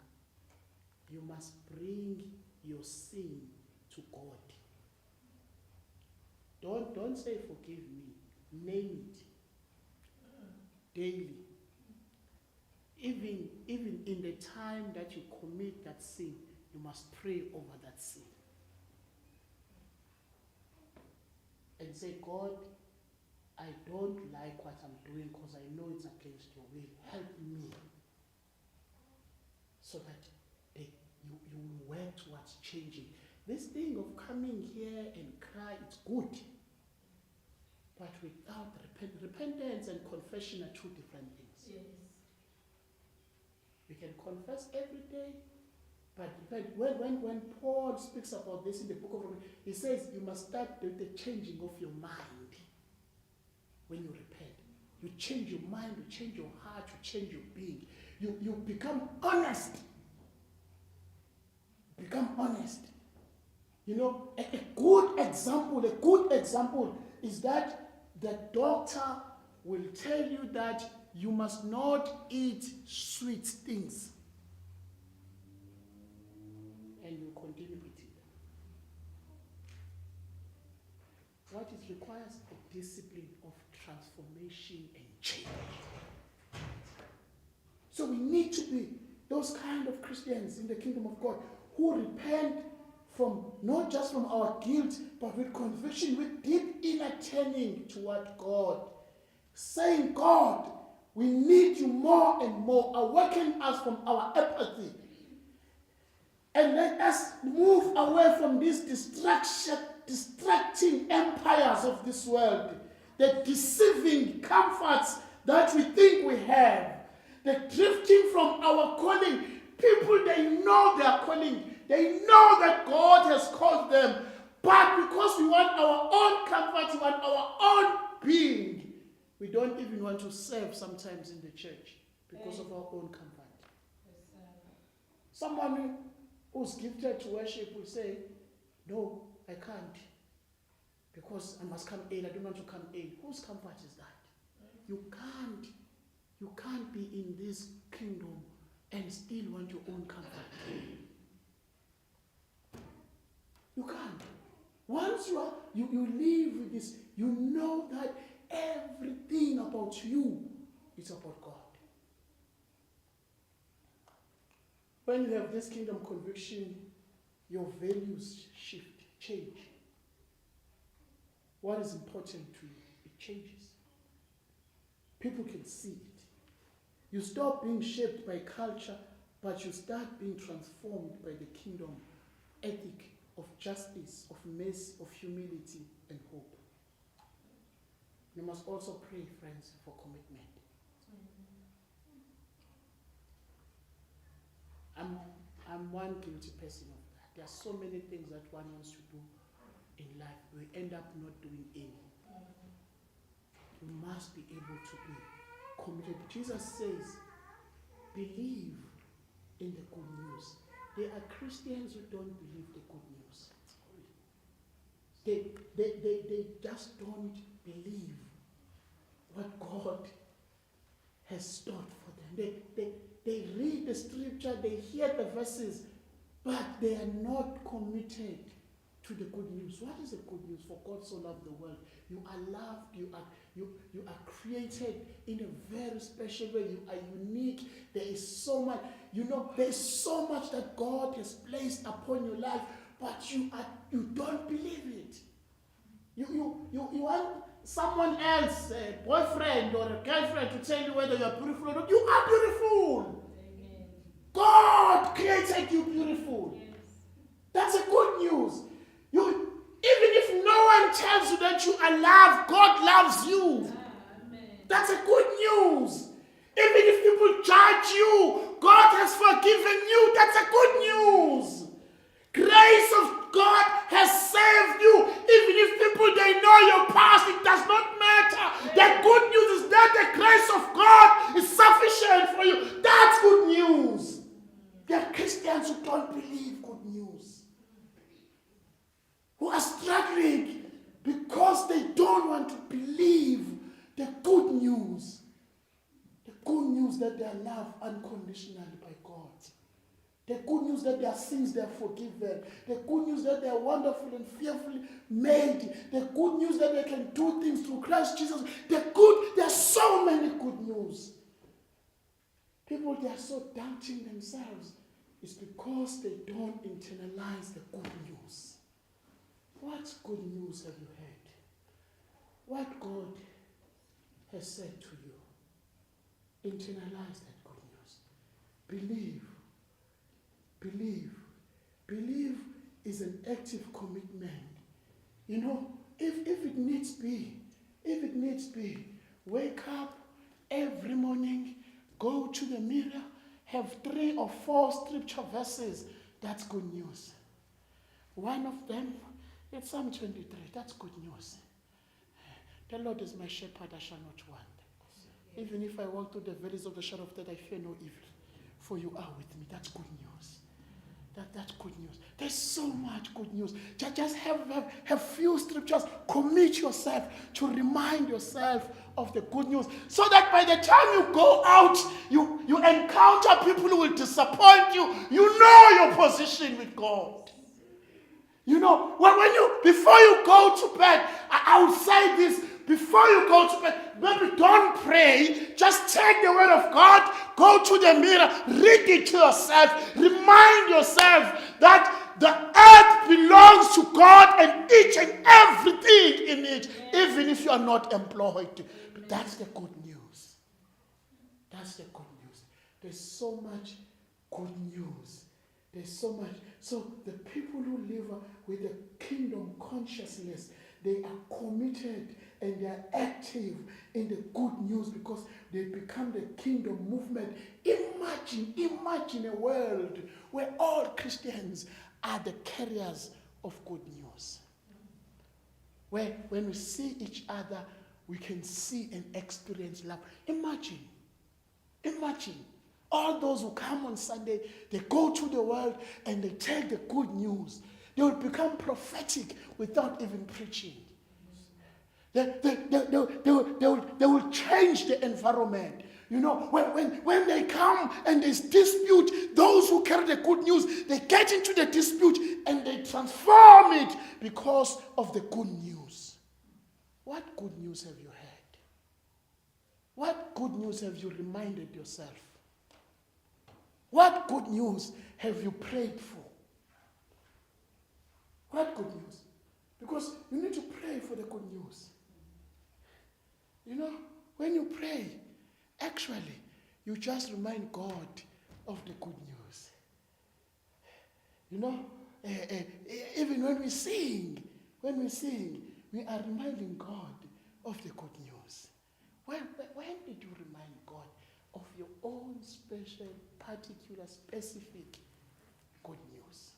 A: you must bring your sin to God. Don't say forgive me. Name it daily. Even in the time that you commit that sin, you must pray over that sin. And say, God, I don't like what I'm doing because I know it's against your will. Help me. So that you work towards changing. This thing of coming here and cry, it's good. But without repentance and confession are 2 different things.
B: Yes.
A: We can confess every day, but when Paul speaks about this in the book of Romans, he says you must start the changing of your mind when you repent. You change your mind, you change your heart, you change your being. You become honest. Become honest. You know, a good example is that the doctor will tell you that you must not eat sweet things. And you continue eating them. What it requires a discipline of transformation and change. So we need to be those kind of Christians in the kingdom of God who repent from not just from our guilt, but with conviction, with deep inner turning toward God. Saying, God, we need you more and more. Awaken us from our apathy. And let us move away from these distracting empires of this world. The deceiving comforts that we think we have. The drifting from our calling. People, they know their calling. They know that God has called them. But because we want our own comfort, we want our own being, we don't even want to serve sometimes in the church because of our own comfort. Someone who's gifted to worship will say, no, I can't. Because I must come in. I don't want to come in. Whose comfort is that? You can't be in this kingdom and still want your own comfort. You can't. Once you live with this, you know that everything about you is about God. When you have this kingdom conviction, your values shift, change. What is important to you, it changes. People can see it. You stop being shaped by culture, but you start being transformed by the kingdom ethic of justice, of mercy, of humility, and hope. You must also pray, friends, for commitment. I'm one guilty person of that. There are so many things that one wants to do in life. We end up not doing any. You must be able to be committed. Jesus says, believe in the good news. There are Christians who don't believe the good news. They just don't believe what God has stored for them. They read the scripture, they hear the verses, but they are not committed to the good news. What is the good news? For God so loved the world. You are loved, you are created in a very special way. You are unique. There is so much, there is so much that God has placed upon your life, but you don't believe it. You want someone else, a boyfriend or a girlfriend, to tell you whether you are beautiful or not. You are beautiful.
B: Amen.
A: God created you beautiful.
B: Yes.
A: That's a good news. Even if no one tells you that you are loved, God loves you.
B: Amen.
A: That's a good news. Even if people judge you, God has forgiven you. That's a good news. Grace of God has saved you. Even if people, they know your past, it does not matter. The good news is that the grace of God is sufficient for you. That's good news. There are Christians who don't believe good news, who are struggling because they don't want to believe the good news. The good news that they are loved unconditionally by God. The good news that their sins they are forgiven. The good news that they are wonderfully and fearfully made. The good news that they can do things through Christ Jesus. There are so many good news. People, they are so doubting themselves. It's because they don't internalize the good news. What good news have you heard? What God has said to you? Internalize that good news. Believe. Believe is an active commitment. If it needs be, wake up every morning, go to the mirror, have 3 or 4 scripture verses. That's good news. One of them, it's Psalm 23. That's good news. The Lord is my shepherd, I shall not want. Even if I walk through the valleys of the shadow of death, I fear no evil, for you are with me. That's good news. That's good news. There's so much good news. Just have few scriptures. Commit yourself to remind yourself of the good news, so that by the time you go out, you encounter people who will disappoint you. You know your position with God. Before you go to bed, I would say this. Before you go to bed, maybe don't pray. Just take the word of God, go to the mirror, read it to yourself, remind yourself that the earth belongs to God and each and everything in it, even if you are not employed. But that's the good news. That's the good news. There's so much good news. There's so much. So the people who live with a kingdom consciousness, they are committed and they are active in the good news because they become the kingdom movement. Imagine a world where all Christians are the carriers of good news. Where when we see each other, we can see and experience love. Imagine. All those who come on Sunday, they go to the world and they take the good news. They will become prophetic without even preaching. They will change the environment. When they come and there's dispute, those who carry the good news, they get into the dispute and they transform it because of the good news. What good news have you heard? What good news have you reminded yourself? What good news have you prayed for? What good news? Because you need to pray for the good news. When you pray, actually, you just remind God of the good news. Even when we sing, we are reminding God of the good news. When did you remind God of your own special, particular, specific good news?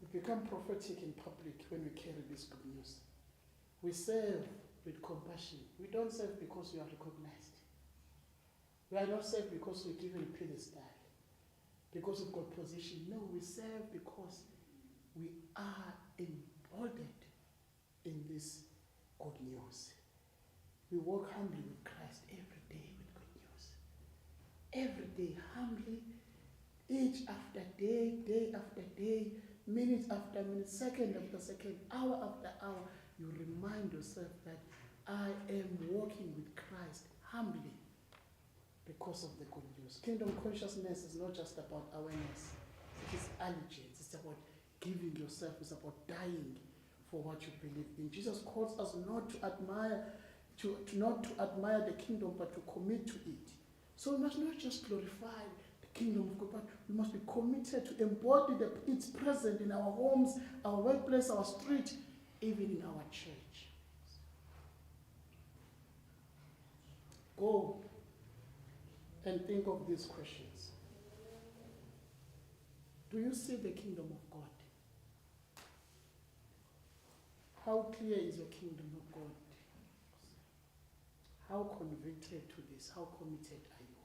A: We become prophetic in public when we carry this good news. We serve with compassion. We don't serve because we are recognized. We are not served because we're given a pedestal, because we've got position. No, we serve because we are emboldened in this good news. We walk humbly with Christ every day with good news. Every day, humbly, each after day, day after day, minute after minute, second after second, hour after hour, you remind yourself that I am walking with Christ humbly because of the good news. Kingdom consciousness is not just about awareness. It is allegiance. It's about giving yourself. It's about dying for what you believe in. Jesus calls us not to admire, not to admire the kingdom, but to commit to it. So we must not just glorify the kingdom of God, but we must be committed to embody its presence in our homes, our workplace, our street, even in our church. Go and think of these questions. Do you see the kingdom of God? How clear is your kingdom of God? How convicted to this? How committed are you?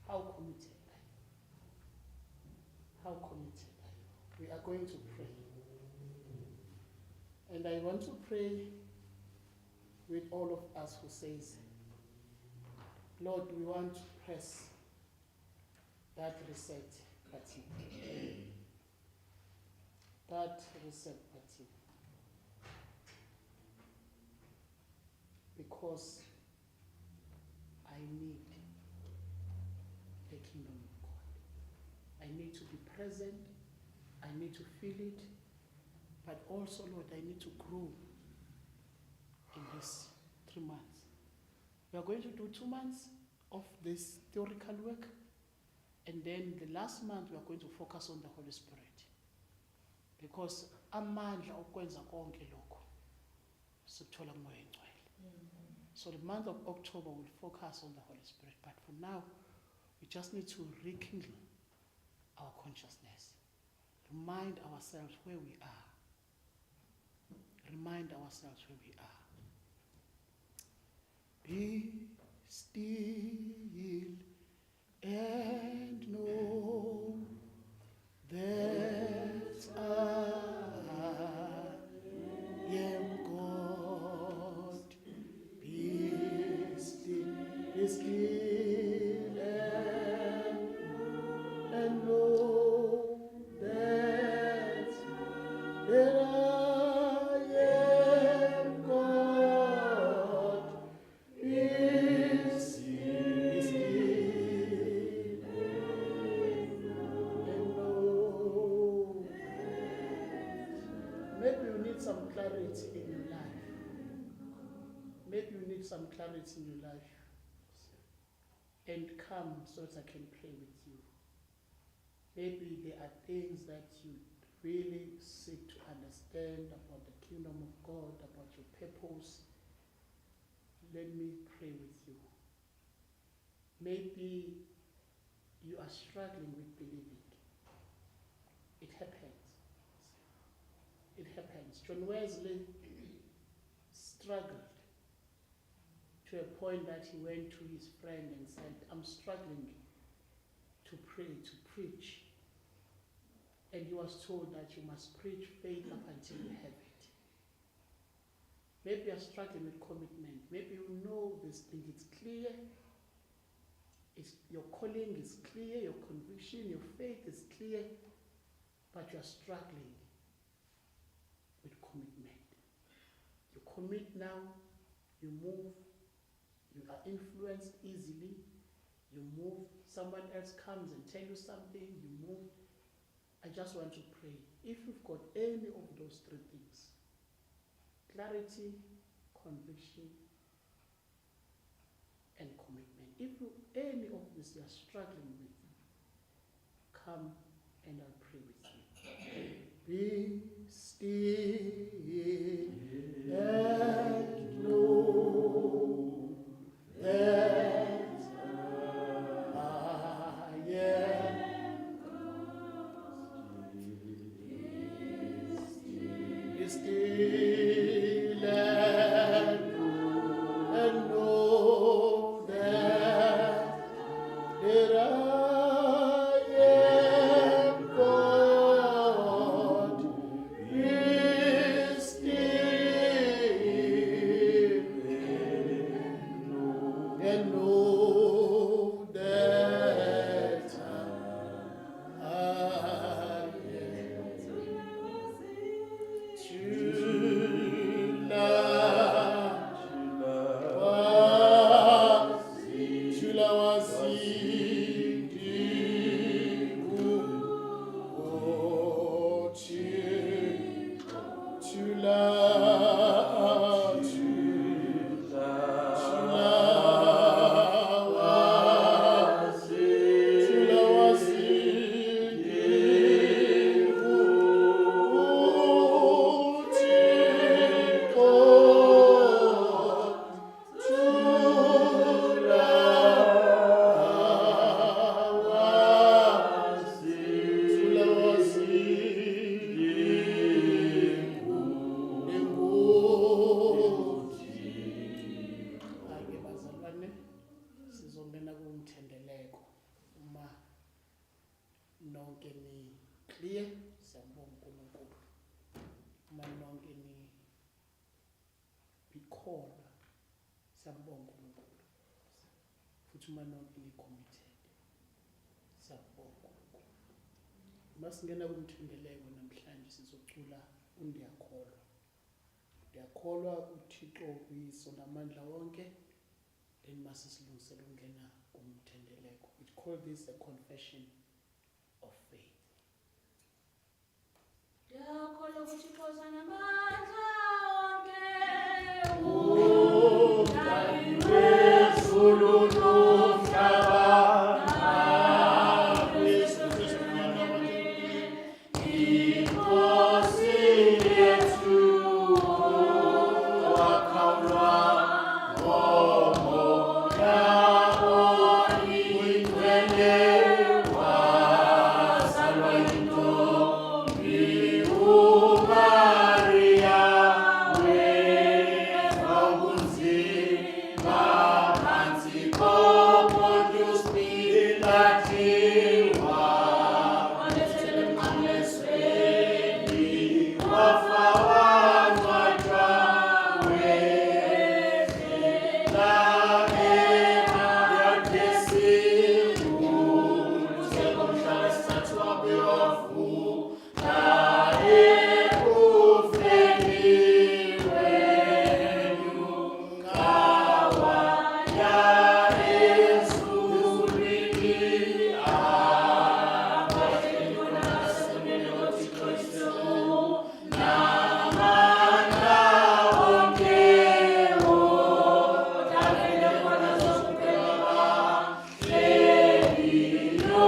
A: How committed are you? How committed are you? We are going to pray. And I want to pray with all of us who says, Lord, we want to press that reset button. That reset button. Because I need the kingdom of God. I need to be present. I need to feel it. But also, Lord, I need to grow in these 3 months. We are going to do 2 months of this theoretical work. And then the last month, we are going to focus on the Holy Spirit. Because amandla okwenza konke lokho sithola kumoya engcwele. So the month of October will focus on the Holy Spirit. But for now, we just need to rekindle our consciousness. Remind ourselves where we are. Remind ourselves where we are. Be still and know that I am God. Be still and know that I am God. Be still and know. Maybe you need some clarity in your life. Maybe you need some clarity in your life. And come so that I can pray with you. Maybe there are things that you really seek to understand about the kingdom of God, about your purpose. Let me pray with you. Maybe you are struggling with believing. It happens. It happens. John Wesley struggled to a point that he went to his friend and said, I'm struggling to pray, to preach. And he was told that you must preach faith up until you have it. Maybe you're struggling with commitment. Maybe you know this thing, it's clear. Your calling is clear, your conviction, your faith is clear, but you're struggling with commitment. You commit now, you move, you are influenced easily, you move, someone else comes and tells you something, you move. I just want to pray. If you've got any of those 3 things, clarity, conviction, and commitment. If any of this you are struggling with, come and I'll pray with you. Be still and know that I am God. Be still and ni clear, siyambonga uNkulunkulu. Uma nonke nikholwa, siyambonga uNkulunkulu. Futhi uma nonke ni-committed, siyambonga uNkulunkulu. Masingena kumthendeleko namhlanje sizocula uNdiyakholwa. Ndiyakholwa uThixo uyise namandla wonke. Then masisilungisele ukungena kumthendeleko. We call this a confession of faith.
B: Ndiyakholwa kuThixo sanamandla wonke.
A: Udali wezulu nomhlaba, Inkosi yethu, owakholwa ngoMoya oyingcwele, wazalwa yintombi uMaria, weva ubunzima phansi koPontius Pilathi, wabethelwa emnqamlezweni, wafa wangcwatshwa, wedlula emakhathesi, ukuze ngomhla wesithathu wabuye wavuka ekufeni, wenyuka waya ezulwini, abahleli khona ngasekunene koThixo iSewu, namandla wonke, odalele khona zokuphela bahleliyo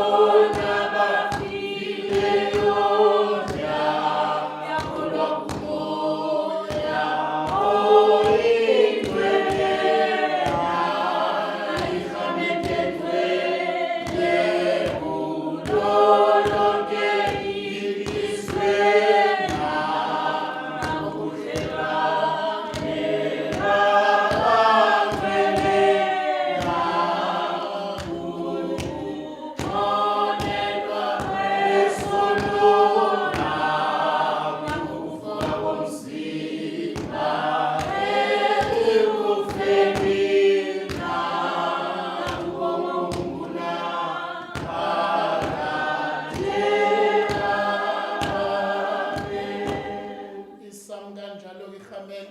A: nabafileyo. Ndiyakholwa kuMoya oyingcwele, nayirhameketwenye kulo lonke ilizwe, nabobudlelwane babangcwele, nakukukhonelwa kwesono, nakukufa komzimba ekufeni, nakukokuphumula phakade. Amen. Isam kanjalo ke, amen.